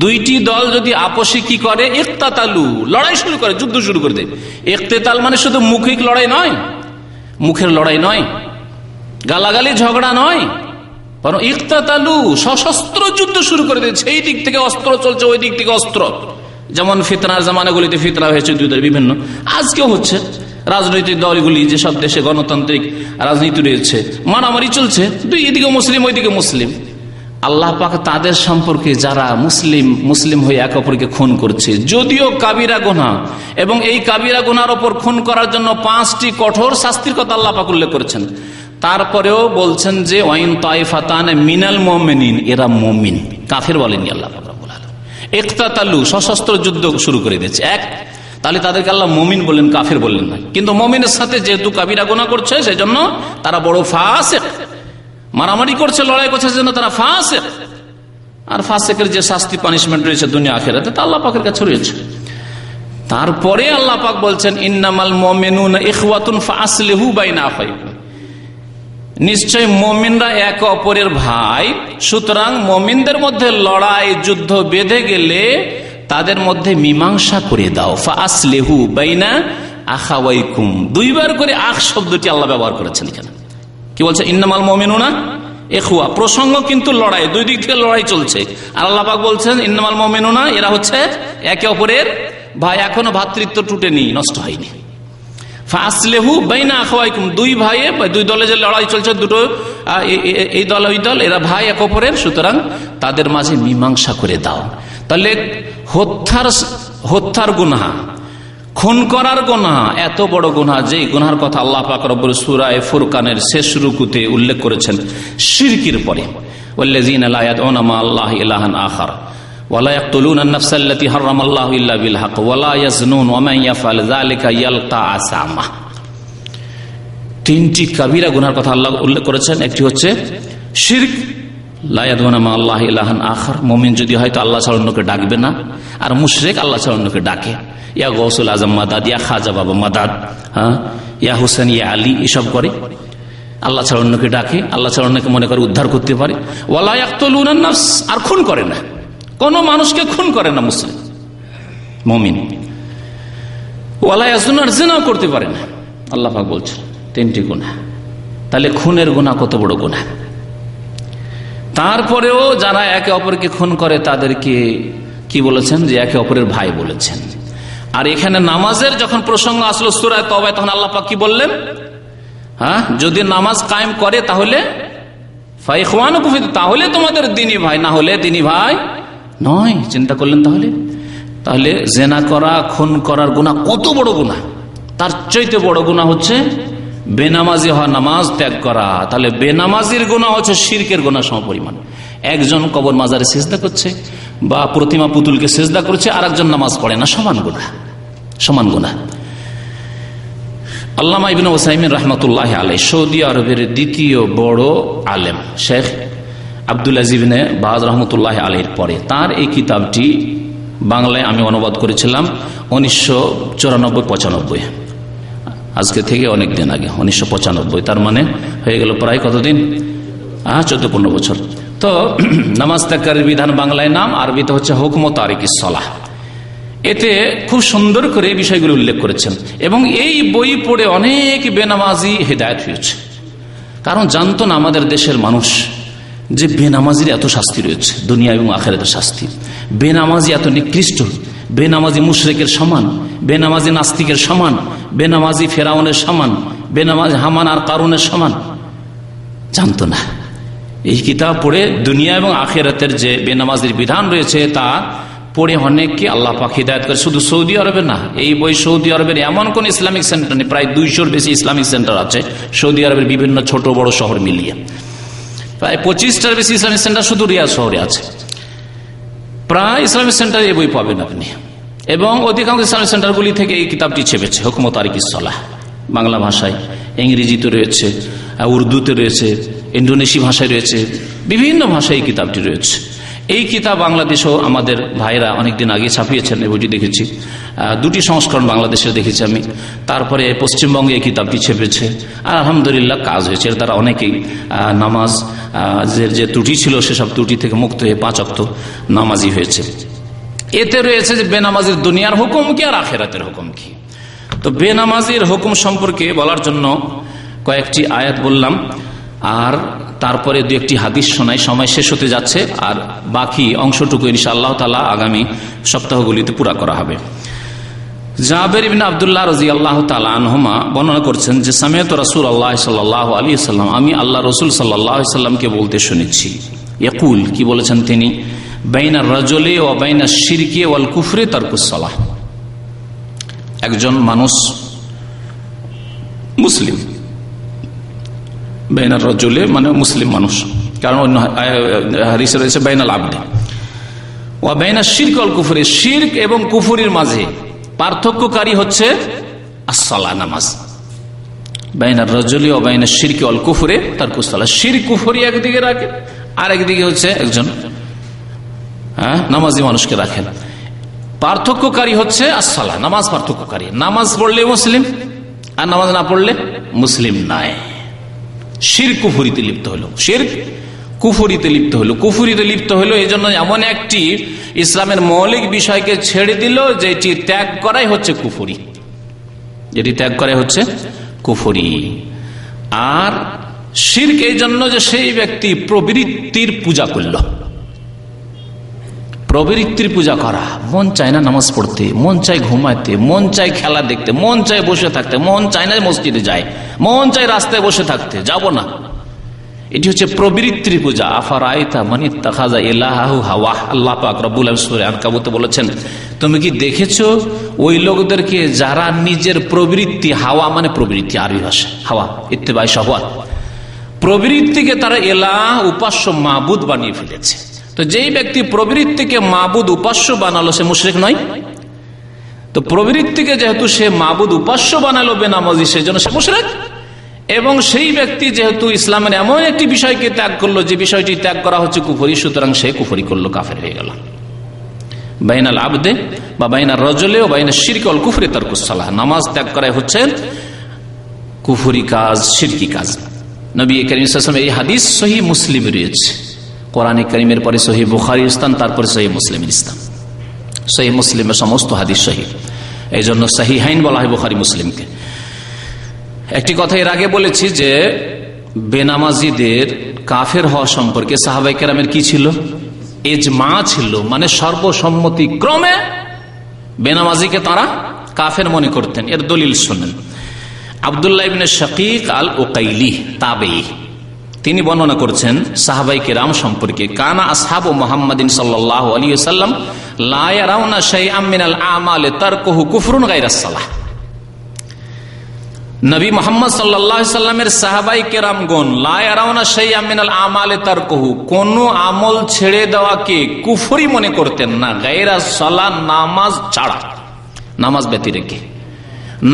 2টি দল যদি আপোষে কি করে, ইকতাতালু, লড়াই শুরু করে, যুদ্ধ শুরু করে দেয়। ইকতিতাল মানে শুধু মুখিক লড়াই নয়, মুখের লড়াই নয়, গালাগালি ঝগড়া নয়, বরং ইকতাতালু, সশস্ত্র যুদ্ধ শুরু করে দিয়েছে। এই দিক থেকে অস্ত্র চলছে, ওই দিক থেকে অস্ত্র। যেমন ফিতনার জামানাগুলিতে ফিতনা হয়েছে 2 দল বিভিন্ন, আজকেও হচ্ছে। রাজনৈতিক দলগুলি যেসব দেশে গণতান্ত্রিক রাজনীতি রয়েছে, মারামারি চলছে, এদিকে মুসলিম ওইদিকে মুসলিম। আল্লাহ পাক তাদের সম্পর্কে যারা মুসলিম হয়ে একে অপরকে খুন করছে, যদিও কাবিরা গুনাহ, এবং এই কাবিরা গুনার ওপর খুন করার জন্য 5টি কঠোর শাস্তির কথা আল্লাহ পাক উল্লেখ করেছেন, তারপরেও বলছেন যে ওয়াইন তায়ফাতানে মিনাল মুমিনিন, এরা মুমিন, কাফের বলেননি আল্লাহ পাক রব্বুল আলামিন। ইকতাতালু, সশস্ত্র যুদ্ধ শুরু করে দিয়েছে। তাহলে তাদেরকে আল্লাহ মুমিন বললেন, কাফের বললেন না। কিন্তু মুমিনের সাথে যেহেতু কাবিরা গুনাহ করছে সেজন্য তারা বড় ফাসিক, মারামারি করছে, লড়াই করছে, সেজন্য তারা ফাসিক। আর ফাসিকের যে শাস্তি পানিশমেন্ট রয়েছে দুনিয়া আখিরাতে, তা আল্লাহ পাকের কাছে রয়েছে। তারপরে আল্লাহ পাক বলছেন, ইন্নামাল মুমিনুনা ইখওয়াতুন ফাআসলিহু বাইনা আখাইকুম, নিশ্চয় মুমিনরা একে অপরের ভাই, সুতরাং মুমিনদের মধ্যে লড়াই যুদ্ধ বেঁধে গেলে তাদের মধ্যে মীমাংসা করে দাও। ফাআসলিহু বাইনা আখাওয়াইকুম, 2 বার করে আখ শব্দটি আল্লাহ ব্যবহার করেছেন এখানে। কি বলছে? ইন্নামাল মুমিনুনা ইখওয়া, প্রসঙ্গ কিন্তু লড়াই, 2 দিক থেকে লড়াই চলছে। আর আল্লাহ পাক বলছেন ইন্নামাল মুমিনুনা, এরা হচ্ছে একে অপরের ভাই। এখনো ভ্রাতৃত্ব টুটেনি, নষ্ট হয়নি। ফাসলিহু বাইনা আখাওয়াইকুম, দুই ভাইয়ে দুই দলে যে লড়াই চলছে, দুটো এই দল ওই দল, এরা ভাই এক অপরের, সুতরাং তাদের মাঝে মীমাংসা করে দাও। তাহলে হত্যার গুনাহ, খুন করার গুনাহ এত বড় গুনাহ, যেই গুনাহর কথা আল্লাহ পাক রব্বুল সূরা ফুরকানের শেষ রুকুতে উল্লেখ করেছেন শিরকের পরে, ওয়াল্লাযীনা লা ইয়াদউনা মা আল্লাহি ইলাহান আখার ওয়ালা ইয়াকতুলুনা আন-নাফসা আল্লাতী হারামাল্লাহু ইল্লা বিল হক ওয়ালা ইয়াজনুন ওয়া মান ইয়াফআল যালিকা ইয়ালকা আসামা। তিনটি কাবিরা গুনাহর কথা আল্লাহ উল্লেখ করেছেন। একটি হচ্ছে শিরক, লা ইয়াদউনা মা আল্লাহি ইলাহান আখার, মুমিন যদি হয় তো আল্লাহ ছাড়া অন্যকে ডাকবে না। আর মুশরিক আল্লাহ ছাড়া অন্যকে ডাকে, ইয়া গৌসুল আজম মাদাদ, ইয়া খাজা বাবা মাদাদ, হ্যাঁ, ইয়া হুসেন, ইয়া আলী, এসব করে। আল্লাহ ছাড়া অন্যকে ডাকে, আল্লাহ ছাড়া অন্যকে মনে করে উদ্ধার করতে পারে। ওয়ালা ইয়াকতুলুনা আন-নাফস, আর খুন করে না, কোন মানুষকে খুন করে না মুসলিম মুমিন। ওয়ালা ইয়াজনুন, আর জিনাও করতে পারে না। আল্লাহ পাক বলছেন তিনটি গুনাহ। তাহলে খুনের গুনাহ কত বড় গুনাহ। তারপরেও যারা একে অপরকে খুন করে তাদেরকে কি বলেছেন, যে একে অপরের ভাই বলেছেন। আর এখানে নামাজের যখন প্রসঙ্গ আসলো সূরা তওবা, তখন আল্লাহ পাক কি বললেন, হ্যাঁ, যদি নামাজ কায়েম করে তাহলে ফাইখওয়ানুকুম, তাহলে তোমাদের দ্বীনি ভাই, না হলে দ্বীনি ভাই নয়। চিন্তা করলেন তাহলে জেনা করা, খুন করার গুনাহ কত বড় গুনাহ। তার চাইতে বড় গুনাহ হচ্ছে বেনামাজি হওয়া, নামাজ ত্যাগ করা। তাহলে বেনামাজির গুনাহ হচ্ছে শিরকের গুনাহ সমপরিমাণ। একজন কবর মাজারে সিজদা করছে বা প্রতিমা পুতুলকে সিজদা করছে, আর একজন নামাজ পড়ে না, সমান গুনাহ, সমান গুনাহ। আল্লামা ইবনে উসাইমিন রাহমাতুল্লাহি আলাইহি, সৌদি আরবের দ্বিতীয় বড় আলেম, শেখ আব্দুল আজিজ ইবনে বাজ রাহমাতুল্লাহি আলাইহির পরে, তার এই কিতাবটি বাংলায় আমি অনুবাদ করেছিলাম 1994-95, আজকে থেকে অনেক দিন আগে, 1995, তার মানে হয়ে গেল প্রায় কতদিন, 14-15 বছর। তো নামাজ ত্যাগের বিধান বাংলায় নাম, আরবিতে হচ্ছে হুকম তারিকিস সালাহ। এতে খুব সুন্দর করে এই বিষয়গুলো উল্লেখ করেছেন, এবং এই বই পড়ে অনেক বেনামাজি হেদায়েত হয়েছে। কারণ জানতো না আমাদের দেশের মানুষ যে বেনামাজির এত শাস্তি রয়েছে, দুনিয়া এবং আখিরাতের শাস্তি। বেনামাজি এত নিকৃষ্ট, বেনামাজি মুশরিকের সমান, বেনামাজি নাস্তিকের সমান, বেনামাজি ফেরাউনের সমান, বেনামাজি হামান আর কারুনের সমান, জানতো না। এই কিতাব পড়ে দুনিয়া এবং আখিরাতের যে বেনামাজির বিধান রয়েছে তা পড়ে অনেককে আল্লাহ পাক হিদায়াত করে। শুধু সৌদি আরবে না, এই বই সৌদি আরবের এমন কোন ইসলামিক সেন্টার নেই, প্রায় 200-র বেশি ইসলামিক সেন্টার আছে সৌদি আরবের বিভিন্ন ছোট বড় শহর মিলিয়ে। প্রায় 25টার বেশি ইসলামিক সেন্টার শুধু রিয়াদ শহরে আছে। প্রায় ইসলামিক সেন্টারে এই বই পাবেন আপনি, এবং অধিকাংশ ইসলামিক সেন্টারগুলি থেকে এই কিতাবটি ছেপেছে, হুকম তারিকিস সালাহ। বাংলা ভাষায়, ইংরেজিতে রয়েছে, উর্দুতে রয়েছে, ইন্দোনেশি ভাষায় রয়েছে, বিভিন্ন ভাষায় এই কিতাবটি রয়েছে। এই কিতাব বাংলাদেশেও আমাদের ভাইরা অনেকদিন আগে ছাপিয়েছেন, এই বইটি দেখেছি, 2টি সংস্করণ বাংলাদেশে দেখেছি আমি। তারপরে পশ্চিমবঙ্গে এই কিতাবটি ছেপেছে, আর আলহামদুলিল্লাহ কাজ হয়েছে। এর দ্বারা অনেকেই নামাজ যে ত্রুটি ছিল সেসব ত্রুটি থেকে মুক্ত হয়ে 5 ওয়াক্ত নামাজি হয়েছে। এতে রয়েছে যে বেনামাজির দুনিয়ার হুকুম কি আর আখিরাতের হুকুম কি। তো বেনামাজির হুকুম সম্পর্কে বলার জন্য কয়েকটি আয়াত বললাম, আর তারপরে 2-1টি হাদিস শোনাই। সময় শেষ হতে যাচ্ছে, আর বাকি অংশটুকু ইনশাআল্লাহ তাআলা আগামী সপ্তাহগুলিতে পুরা করা হবে। জাবের ইবনে আব্দুল্লাহ রাদিয়াল্লাহু তাআলা আনহুমা বর্ণনা করছেন যে সামিআতু রাসূলুল্লাহ সাল্লাল্লাহু আলাইহি ওয়াসাল্লাম, আমি আল্লাহ রাসূল সাল্লাল্লাহু আলাইহি ওয়াসাল্লামকে বলতে শুনেছি, ইয়াকুল, কি বলেছেন তিনি, বাইনার রাজুলি ওয়া বাইনাশ শিরকি ওয়াল কুফরি তারকুস সালাহ। একজন মানুষ মুসলিম, বাইনার রাজুলি মানে মুসলিম মানুষ, কারণ অন্য হাদিসে রয়েছে বাইনাল আবদি ওয়া বাইনাশ শিরক ওয়াল কুফরি, শিরক এবং কুফরির মাঝে পার্থক্যকারী হচ্ছে as-সালাহ, নামাজ। বাইনার রাজুলি ওয়া বাইনাশ শিরকি ওয়াল কুফরি তারকুস সালাহ, শিরক কুফরি একদিকে রাখে, আর একদিকে হচ্ছে একজন নামাজি মানুষকে রাখেন। পার্থক্যকারী হচ্ছে as-সালাহ, নামাজ পার্থক্যকারী। নামাজ পড়লে মুসলিম, আর নামাজ না পড়লে মুসলিম নয়। শিরক কুফরিতে লিপ্ত হলো, শিরক কুফরিতে লিপ্ত হলো, কুফরিতে লিপ্ত হলো এই জন্য এমন একটি ইসলামের মৌলিক বিষয়কে ছেড়ে দিল যেটি ত্যাগ করাই হচ্ছে কুফরি, যেটি ত্যাগ করাই হচ্ছে কুফরি। আর শিরক এই জন্য যে সেই ব্যক্তি প্রবৃত্তির পূজা করল, প্রবৃত্তির পূজা করা, মন চায় না নামাজ পড়তে, মন চায় ঘুমাতে, মন চায় খেলা দেখতে, মন চায় বসে থাকতে, মন চায় না মসজিদে যায়, মন চায় রাস্তায় বসে থাকতে, যাব না। এটি হচ্ছে প্রবৃত্তির পূজা। আফারাইতা মান ইত্তাখাযা ইলাহাহু হাওয়া, আল্লাহ পাক রব্বুল আলামিন সূরা আনকাবুতে বলেছেন, তুমি কি দেখেছো ওই লোকদেরকে যারা নিজের প্রবৃত্তি, হাওয়া মানে প্রবৃত্তি, আরবি ভাষা হাওয়া, ইত্তেবাই শাহওয়াত, প্রবৃত্তিকে তারা ইলাহ, উপাস্য, মাবুদ বানিয়ে ফেলেছে। তো যেই ব্যক্তি প্রবৃত্তিকে মাবুদ, উপাস্য বানালো, সে মুশরিক নয়? তো প্রবৃত্তিকে যেহেতু সে মাবুদ, উপাস্য বানালো বেনামাজি, সেই জন্য সে মুশরিক। এবং সেই ব্যক্তি যেহেতু ইসলামের এমন একটি বিষয়কে ত্যাগ করলো যে বিষয়টি ত্যাগ করা হচ্ছে কুফরি, সুতরাং সে কুফরি করলো, কাফের হয়ে গেল। বাইনাল আবদে বা বাইনাল রজলে ও বাইনাল শিরক ওয়াল কুফরি তারকুস সালাহ, নামাজ ত্যাগ করা হচ্ছে কুফরি কাজ, শিরকি কাজ। নবী করিম সাল্লাল্লাহু আলাইহি ওয়াসাল্লাম এই হাদিস সহিহ মুসলিমে রয়েছে। কোরআনে কারীমের পরে সহিহ বুখারীর স্থান, তারপরে সহিহ মুসলিমের স্থান। সহিহ মুসলিমের সমস্ত হাদিস সহিহ, এই জন্য সহিহাইন বলা হয় বুখারী মুসলিমকে। একটি কথা এর আগে বলেছি যে বেনামাজিদের কাফের হওয়া সম্পর্কে সাহাবায়ে কেরামের কি ছিল? ইজমা ছিল, মানে সর্বসম্মতি ক্রমে বেনামাজিকে তারা কাফের মনে করতেন। এর দলিল শুনেন। আব্দুল্লাহ ইবনে শাকিক আল উকাইলি তাবেঈ, তিনি বর্ণনা করছেন সাহাবায়ে কেরাম সম্পর্কে, কানা আসহাবু মুহাম্মাদিন সাল্লাল্লাহু আলাইহি ওয়াসাল্লাম লা ইয়ারাউনা শাইআম মিনাল আমালি তারকুহু কুফরুন গায়রাস সালাহ। নবী মুহাম্মদ সাল্লাল্লাহু আলাইহি সাল্লামের সাহাবায়ে কেরামগণ লা ইয়ারাউনা শাইআম মিনাল আমালি তারকুহু, কোন আমল ছেড়ে দেওয়াকে কুফরি মনে করতেন না, গায়রাস সালাহ, নামাজ ছাড়া, নামাজ ব্যতীত রেখে,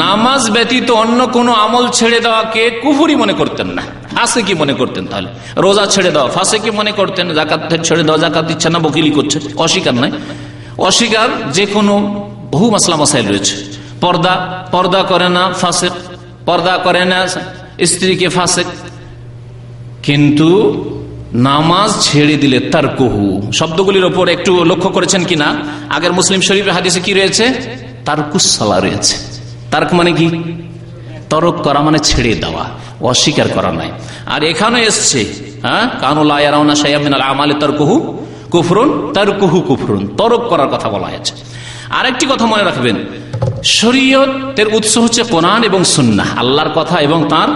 নামাজ ব্যতীত অন্য কোন আমল ছেড়ে দেওয়াকে কুফরি মনে করতেন না, ফাসিকি মনে করতেন। তাহলে রোজা ছেড়ে দেওয়া ফাসিকি মনে করতেন, জাকাত ছেড়ে দেওয়া, জাকাত দিচ্ছে না, বকিলি করছে, অস্বীকার নয়, অস্বীকার যে কোনো বহু মাসলা মাসাইল রয়েছে। পর্দা করে না ফাসিক, পর্দা করে না স্ত্রীকে ফাসিক। কিন্তু নামাজ ছেড়ে দিলে তারকুহু, শব্দগুলির ওপর একটু লক্ষ্য করেছেন কিনা? আগের মুসলিম শরীফের হাদিসে কি রয়েছে? তারকুস সালাহ রয়েছে। তারক মানে কি? তরক করা মানে ছেড়ে দেওয়া, অস্বীকার করা নাই। আর এখানে এসছে কানু লা ইয়ারাউনা শাইআম মিনাল আমালি তারকুহু কুফরুন, তারকুহু কুফরুন, তরক করার কথা বলা হয়েছে। আরেকটি কথা মনে রাখবেন, শরীয়তের উৎস হচ্ছে কোরআন এবং সুন্নাহ, আল্লাহর কথা এবং তার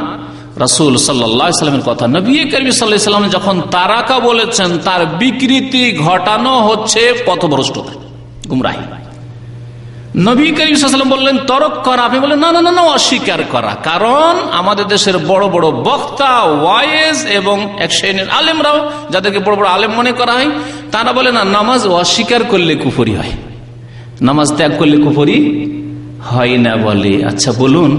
রাসূল সাল্লাল্লাহু আলাইহি সাল্লামের কথা। নবী করিম সাল্লাল্লাহু আলাইহি সাল্লাম যখন তারাকা বলেছেন, তার বিকৃতি ঘটানো হচ্ছে পথভ্রষ্টতা, গুমরাহি। নবী করিম সাল্লাল্লাহু আলাইহি ওয়াসাল্লাম বললেন তরক করা, আপনি বললেন না না না, অস্বীকার করা। কারণ আমাদের দেশের বড় বড় বক্তা, ওয়াইজ এবং এক শ্রেণীর আলেমরাও, যাদেরকে বড় বড় আলেম মনে করা হয়, তারা বলে না, নামাজ অস্বীকার করলে কুফরি হয়, নামাজ ত্যাগ করলে কুফরি হয় না বলে। আচ্ছা বলুন,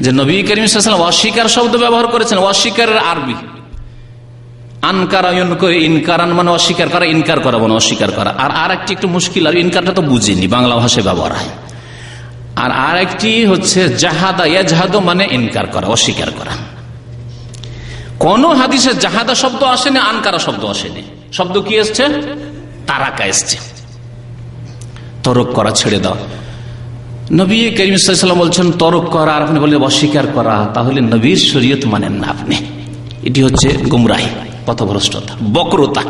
যে নবী করিম সাল্লাল্লাহু আলাইহি ওয়াসাল্লাম অস্বীকার শব্দ ব্যবহার করেছেন, অস্বীকারের আরবি আনকারা, ইনকারান মানে অস্বীকার করা, ইনকার করা মানে অস্বীকার করা। আর একটি একটু মুশকিল, আর ইনকারটা তো বুঝিনি, বাংলা ভাষায় ব্যবহার হয়। আর একটি হচ্ছে জাহাদা, ইয়াজহাদু মানে ইনকার করা, অস্বীকার করা। কোন হাদিসে জাহাদা শব্দ আসেনি, আনকারা শব্দ আসেনি। শব্দ কি এসছে? তারাকা এসছে, তরক করা, ছেড়ে দাও। নবী করিম সাল্লাল্লাহু আলাইহি ওয়াসাল্লাম বলছেন তরক করা, আর আপনি বললেন অস্বীকার করা, তাহলে নবীর শরীয়ত মানেন না আপনি। এটি হচ্ছে গুমরাহি, পথভ্রষ্টতা, বক্রতা।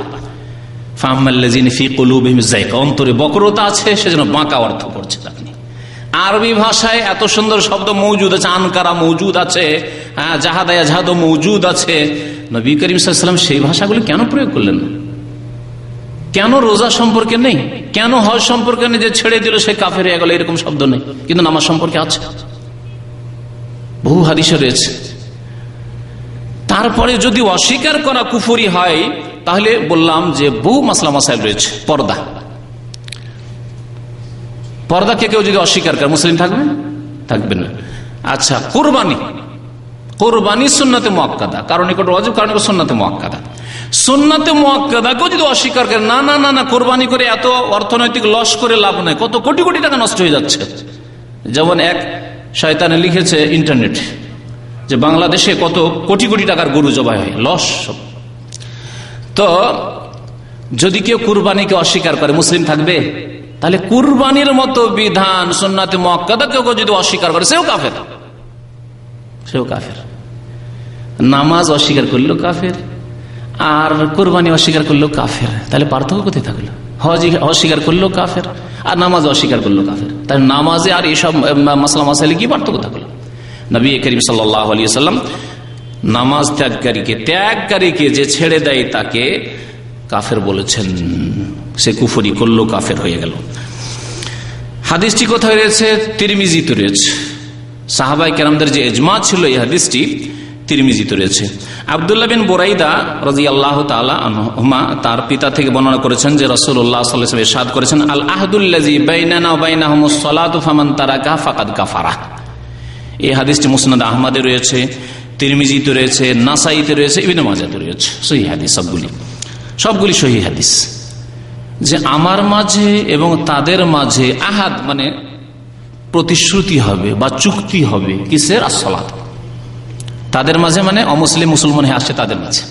ফামাল্লাযিনা ফি কুলুবিহিম যায়গা, অন্তরে বক্রতা আছে, সেজন্য বাঁকা অর্থ করছেন আপনি। আরবি ভাষায় এত সুন্দর শব্দ মওজুদ আছে, আনকারা মওজুদ আছে, জাহাদা ইয়াজহাদু মওজুদ আছে। নবী করিম সাল্লাল্লাহু আলাইহি ওয়াসাল্লাম সেই ভাষাগুলো কেন প্রয়োগ করলেন না? কেন রোজা সম্পর্কে নেই? কেন হজ সম্পর্কে নেই? যে ছেড়ে দিল সে কাফের হয়ে গেল, এরকম শব্দ নেই, কিন্তু নামাজ সম্পর্কে আছে, বহু হাদিসে রয়েছে। তারপরে যদি অস্বীকার করা কুফরি হয়, তাহলে বললাম যে বহু মাসলা মাসাইল রয়েছে। পর্দাকে কেউ যদি অস্বীকার করে, মুসলিম থাকবে? থাকবে না। আচ্ছা, কোরবানি সুন্নাতে মুআক্কাদা, কারণ এটা ওয়াজিব, কারণ এটা সুন্নাতে মুআক্কাদা। সুন্নাতে মুআক্কাদাকেও যদি অস্বীকার করে, না না না না, কোরবানি করে এত অর্থনৈতিক লস করে লাভ নাই, কত কোটি কোটি টাকা নষ্ট হয়ে যাচ্ছে। যেমন এক শয়তানে লিখেছে ইন্টারনেটে যে বাংলাদেশে কত কোটি কোটি টাকার গরু জবাই হয়, লস সব। তো যদি কেউ কুরবানিকে অস্বীকার করে, মুসলিম থাকবে? তাহলে কুরবানির মতো বিধান সুন্নাতে মুআক্কাদা কেউ যদি অস্বীকার করে, সেও কাফের, সেও কাফের। নামাজ অস্বীকার করলেও কাফের, আর কুরবানি অস্বীকার করলেও কাফের। তাহলে পার্থক্য কোথায় থাকলো? হজ অস্বীকার করলো কাফের, আর নামাজ অস্বীকার করলো কাফের। তাই নামাজে আর এইসব মাসলা মাসাইলে কি পার্থক্য থাকলো? নবী করিম সাল্লাল্লাহু আলাইহি ওয়াসাল্লাম নামাজ ত্যাগকারীকে যে ছেড়ে দেয় তাকে কাফের বলেছেন, সে কুফরি করলো, কাফের হয়ে গেল। হাদিসটি কোথায় রয়েছে? তিরমিজিতে রয়েছে। সাহাবায়ে কেরামদের যে ইজমা ছিল এই হাদিসটি তিরমিজিতে রয়েছে। আব্দুল্লাহ বিন বুরাইদা রাদিয়াল্লাহু তাআলা আনহুমা তার পিতা থেকে বর্ণনা করেছেন যে রাসূলুল্লাহ সাল্লাল্লাহু আলাইহি ওয়াসাল্লাম ইরশাদ করেছেন, আল আহদুল্লাযী বাইনানা ওয়া বাইনাহুমুস সালাতু ফামান তারাকা ফাকাদ কাফারা। এই হাদিসটি মুসনাদ আহমদে রয়েছে, তিরমিজিতে রয়েছে, নাসাইতে রয়েছে, ইবনে মাজাহতে রয়েছে। সহিহ হাদিস, সবগুলি সহিহ হাদিস। যে আমার মাঝে এবং তাদের মাঝে আহাদ মানে প্রতিশ্রুতি হবে বা চুক্তি হবে কিসের? আসসালাত। তাদের মাঝে মানে অমুসলিম মুসলমান হয়ে আসছে তাদের মাঝে।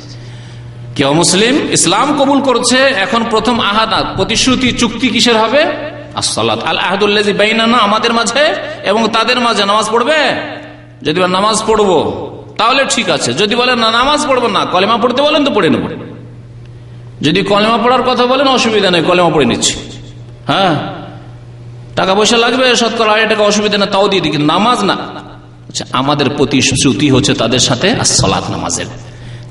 কে অমুসলিম ইসলাম কবুল করছে, এখন প্রথম আহাদ প্রতিশ্রুতি চুক্তি কিসের হবে? আসসালাত। আল আহদুল্লাযী বাইনানা, আমাদের মাঝে এবং তাদের মাঝে নামাজ পড়বে। যদি নামাজ পড়বো তাহলে ঠিক আছে, যদি বলেন না নামাজ পড়বো না, কলেমা পড়তে বলেন তো পড়ে নেব। যদি কলেমা পড়ার কথা বলেন অসুবিধা নেই, কলেমা পড়ে নিচ্ছি। হ্যাঁ, টাকা পয়সা লাগবে, শতকরা 1,000 টাকা, অসুবিধা না, তাও দিয়ে দিই, কিন্তু নামাজ না। আচ্ছা, আমাদের প্রতিশ্রুতি হচ্ছে তাদের সাথে আসসালাত, নামাজের।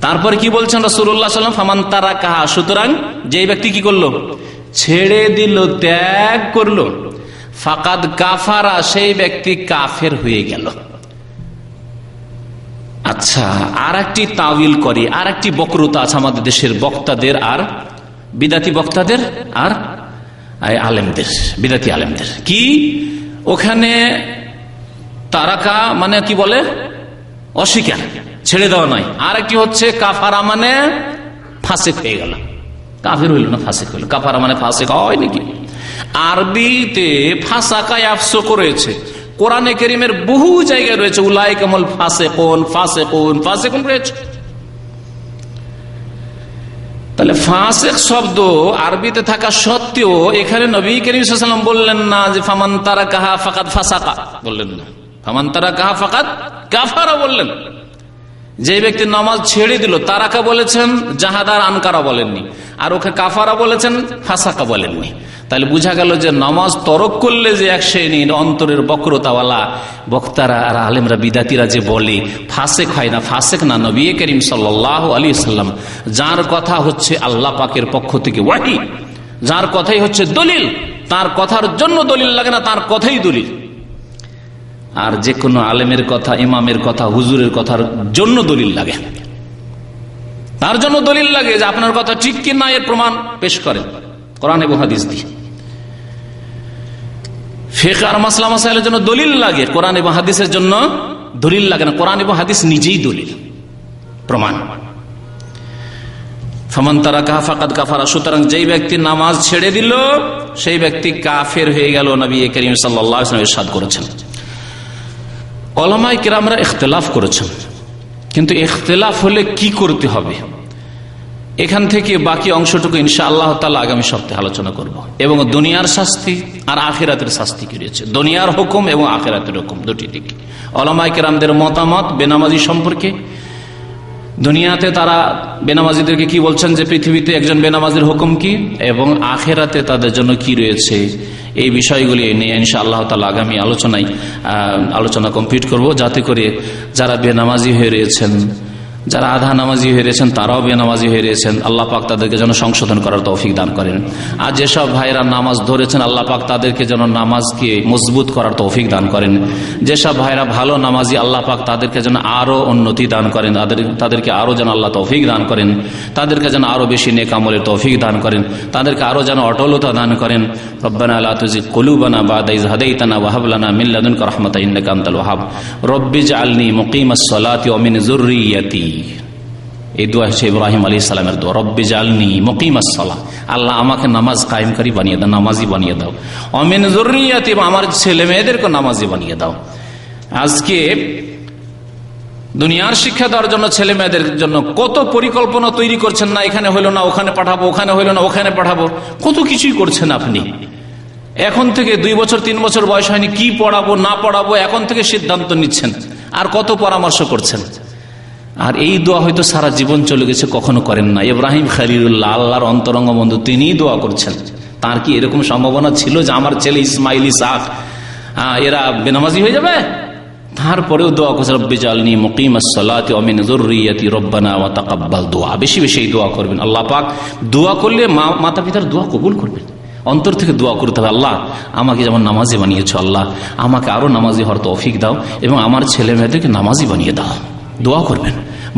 তারপরে কি বলছেন রাসূলুল্লাহ সাল্লাল্লাহু আলাইহি ওয়াসাল্লাম? ফামান তারাকাহা, সুতরাং যেই ব্যক্তি কি করলো? ছেড়ে দিল, ত্যাগ করলো, ফাকাদ কাফারা, সেই ব্যক্তি কাফের হয়ে গেল। আচ্ছা, আর একটি তাওয়িল করে, আর একটি বক্রতা আছে আমাদের দেশের বক্তাদের আর বিদাতি বক্তাদের আর আলেমদের, বিদাতি আলেমদের। কি ওখানে তারাকা মানে কি বলে? অস্বীকার, ছেড়ে দেওয়া নয়। আর একটি হচ্ছে কাফারা মানে ফাসিক হয়ে গেল, কাফির হইল না, ফাসিক হইল। কাফারা মানে ফাসিক হয় নাকি? আরবিতে ফাসাকা আফসোক রয়েছে, কোরআনে কারীমের বহু জায়গায় রয়েছে উলাইকামুল ফাসিকুন, ফাসিকুন, ফাসিকুন রয়েছে। তাহলে ফাসিক শব্দ আরবিতে থাকা সত্ত্বেও এখানে নবী করিম সাল্লাল্লাহু আলাইহি ওয়াসাল্লাম বললেন না যে ফামান তারাকাহা ফাকাদ ফাসাকা, বললেন না। ফামান তারাকাহা ফাকাদ কাফারা বললেন। যে ব্যক্তি নামাজ ছেড়ে দিল, তারাকা বলেছেন, জাহাদার আনকারা বলেননি, আর ওকে কাফারা বলেছেন, ফাসাকা বলেননি। তাহলে বোঝা গেল যে নামাজ তরক করলে যে এক শ্রেণীর অন্তরের বক্রতাওয়ালা বক্তারা আর আলেমরা বিদাতিরা যে বলে ফাসেক হয় না, ফাসেক না। নবী করিম সাল্লাল্লাহু আলাইহি ওয়াসাল্লাম যার কথা হচ্ছে আল্লাহ পাকের পক্ষ থেকে ওয়াহী, যার কথাই হচ্ছে দলিল, তার কথার জন্য দলিল লাগে না, তার কথাই দলিল। আর যে কোনো আলেমের কথা, ইমামের কথা, হুজুরের কথার জন্য দলিল লাগে, তার জন্য দলিল লাগে যে আপনার কথা ঠিক কি না এর প্রমাণ পেশ করেন কোরআন এবং হাদিস দিয়ে। ফিকহ আর মাসলা মাসাইলের জন্য দলিল লাগে, কোরআন এবং হাদিসের জন্য দলিল লাগে না। কোরআন এবং হাদিস নিজেই দলিল, প্রমাণ। ফামান তারাকাহা ফাকাদ কাফারা, সুতরাং যেই ব্যক্তি নামাজ ছেড়ে দিল সেই ব্যক্তি কাফের হয়ে গেল, নবী করিম সাল্লাল্লাহু আলাইহি ওয়াসাল্লাম ইরশাদ করেছেন। উলামায়ে কিরামরা ইখতিলাফ করেছেন, কিন্তু ইখতিলাফ হলে কি করতে হবে এখান থেকে বাকি অংশটুকু ইনশাআল্লাহ তাআলা আগামী সপ্তাহে আলোচনা করব। এবং দুনিয়ার শাস্তি আর আখিরাতের শাস্তি কি রয়েছে, দুনিয়ার হুকুম এবং আখিরাতের হুকুম, দুটি দিক। উলামায়ে কেরামদের মতামত বেনামাজি সম্পর্কে, দুনিয়াতে তারা বেনামাজিদেরকে কি বলছেন যে পৃথিবীতে একজন বেনামাজির হুকুম কি, এবং আখিরাতে তাদের জন্য কি রয়েছে, এই বিষয়গুলি নিয়ে ইনশাআল্লাহ তাআলা আগামী আলোচনা কমপ্লিট করব, যাতে করে যারা বেনামাজি হয়ে রয়েছেন, যারা আধা নামাজি হয়ে রয়েছেন, তারাও বেনামাজি হয়ে রয়েছেন, আল্লাহ পাক তাদেরকে যেন সংশোধন করার তৌফিক দান করেন। আর যেসব ভাইরা নামাজ ধরেছেন, আল্লাহ পাক তাদেরকে যেন নামাজকে মজবুত করার তৌফিক দান করেন। যেসব ভাইরা ভালো নামাজি, আল্লাহ পাক তাদেরকে যেন আরো উন্নতি দান করেন, তাদেরকে আরো যেন আল্লাহ তৌফিক দান করেন, তাদেরকে যেন আরো বেশি নেক আমলের তৌফিক দান করেন, তাদেরকে আরো যেন অটলতা দান করেন। রব্বানা লা তুযিগ কুলুবানা বা'দা ইয হাদাইতানা ওয়া হাব লানা মিন লাদুনকা রাহমাতান ইন্নাকা আনতাল ওয়াহ্হাব রব্বিজআলনি মুকিমাস সালাতি ওয়া মিন যুররিয়াতি। এই দোয়া হচ্ছে ইব্রাহিম আলাইহিস সালামের দোয়া, রব্বিজআলনি মুকিমাস সালাহ, আল্লাহ আমাকে নামাজ কায়েমকারী বানিয়ে দাও, নামাজি বানিয়ে দাও। ওয়া মিন যুররিয়াতি, আমার ছেলে মেয়েদেরকে নামাজি বানিয়ে দাও। আজকে দুনিয়ার শিক্ষা দেওয়ার জন্য ছেলে মেয়েদের জন্য কত পরিকল্পনা তৈরি করছেন, না এখানে হইল না ওখানে পাঠাবো, ওখানে হইল না ওখানে পাঠাবো, কত কিছুই করছেন আপনি। এখন থেকে 2 বছর 3 বছর বয়স হয়নি, কি পড়াবো না পড়াবো এখন থেকে সিদ্ধান্ত নিচ্ছেন, আর কত পরামর্শ করছেন। আর এই দোয়া হয়তো সারা জীবন চলে গেছে, কখনো করেন না। ইব্রাহিম খলিলুল্লাহ, আল্লাহর অন্তরঙ্গ বন্ধু, তিনিই দোয়া করছেন, তার কি এরকম সম্ভাবনা ছিল যে আমার ছেলে ইসমাইল ইসহাক এরা বেনামাজি হয়ে যাবে? তারপরেও দোয়া করছে রব্বি জালনি মুকিমাস সালাতি ওয়া মিন যুররিয়াতি রব্বানা ওয়া তাকাব্বাল দুআ। বেশি বেশি এই দোয়া করবেন। আল্লাহ পাক দোয়া করলে মাতা পিতার দোয়া কবুল করবেন। অন্তর থেকে দোয়া করতে হবে, আল্লাহ আমাকে যেমন নামাজি বানিয়েছো, আল্লাহ আমাকে আরো নামাজি হওয়ার তৌফিক দাও এবং আমার ছেলে মেয়েদেরকে নামাজি বানিয়ে দাও। দোয়া করবেন,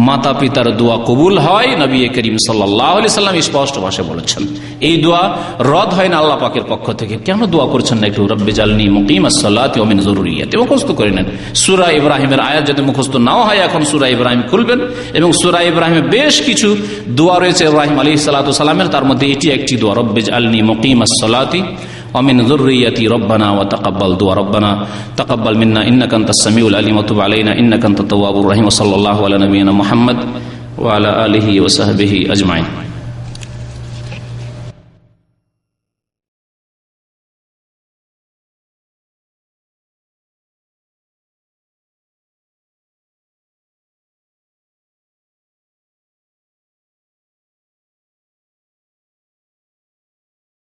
মাতা পিতার দোয়া কবুল হয়। নবী করিম সাল্লাল্লাহু আলাইহি সাল্লাম স্পষ্ট ভাষায় বলেছেন এই দোয়া রদ হয় না আল্লাহ পাকের পক্ষ থেকে। কেন দোয়া করছেন না একটু? রব্বি জালনি মুকিমাস সালাতি ওয়া মিন যুররিয়াতি মুখস্থ করে নেন। সূরা ইব্রাহিমের আয়াত যদি মুখস্থ নাও হয়, এখন সূরা ইব্রাহিম খুলবেন এবং সূরা ইব্রাহিমে বেশ কিছু দোয়া রয়েছে ইব্রাহিম আলাইহিস সালাতু সালামের, তার মধ্যে এটি একটি দোয়া, রব্বি জালনি মুকিমাস সালাতি ওয়া মিন যুররিয়াতি রব্বানা ওয়া তাকাব্বাল দুআ রব্বানা তাকাব্বাল মিন্না ইন্নাকা আনতাস সামিউল আলিম ওয়া তুব আলাইনা ইন্নাকা আনতাত তাওয়াবুর রহিম ওয়া সাল্লাল্লাহু আলা নবিয়িনা মুহাম্মদ ওয়া আলা আলিহি ওয়া সাহবিহি আজমাইন।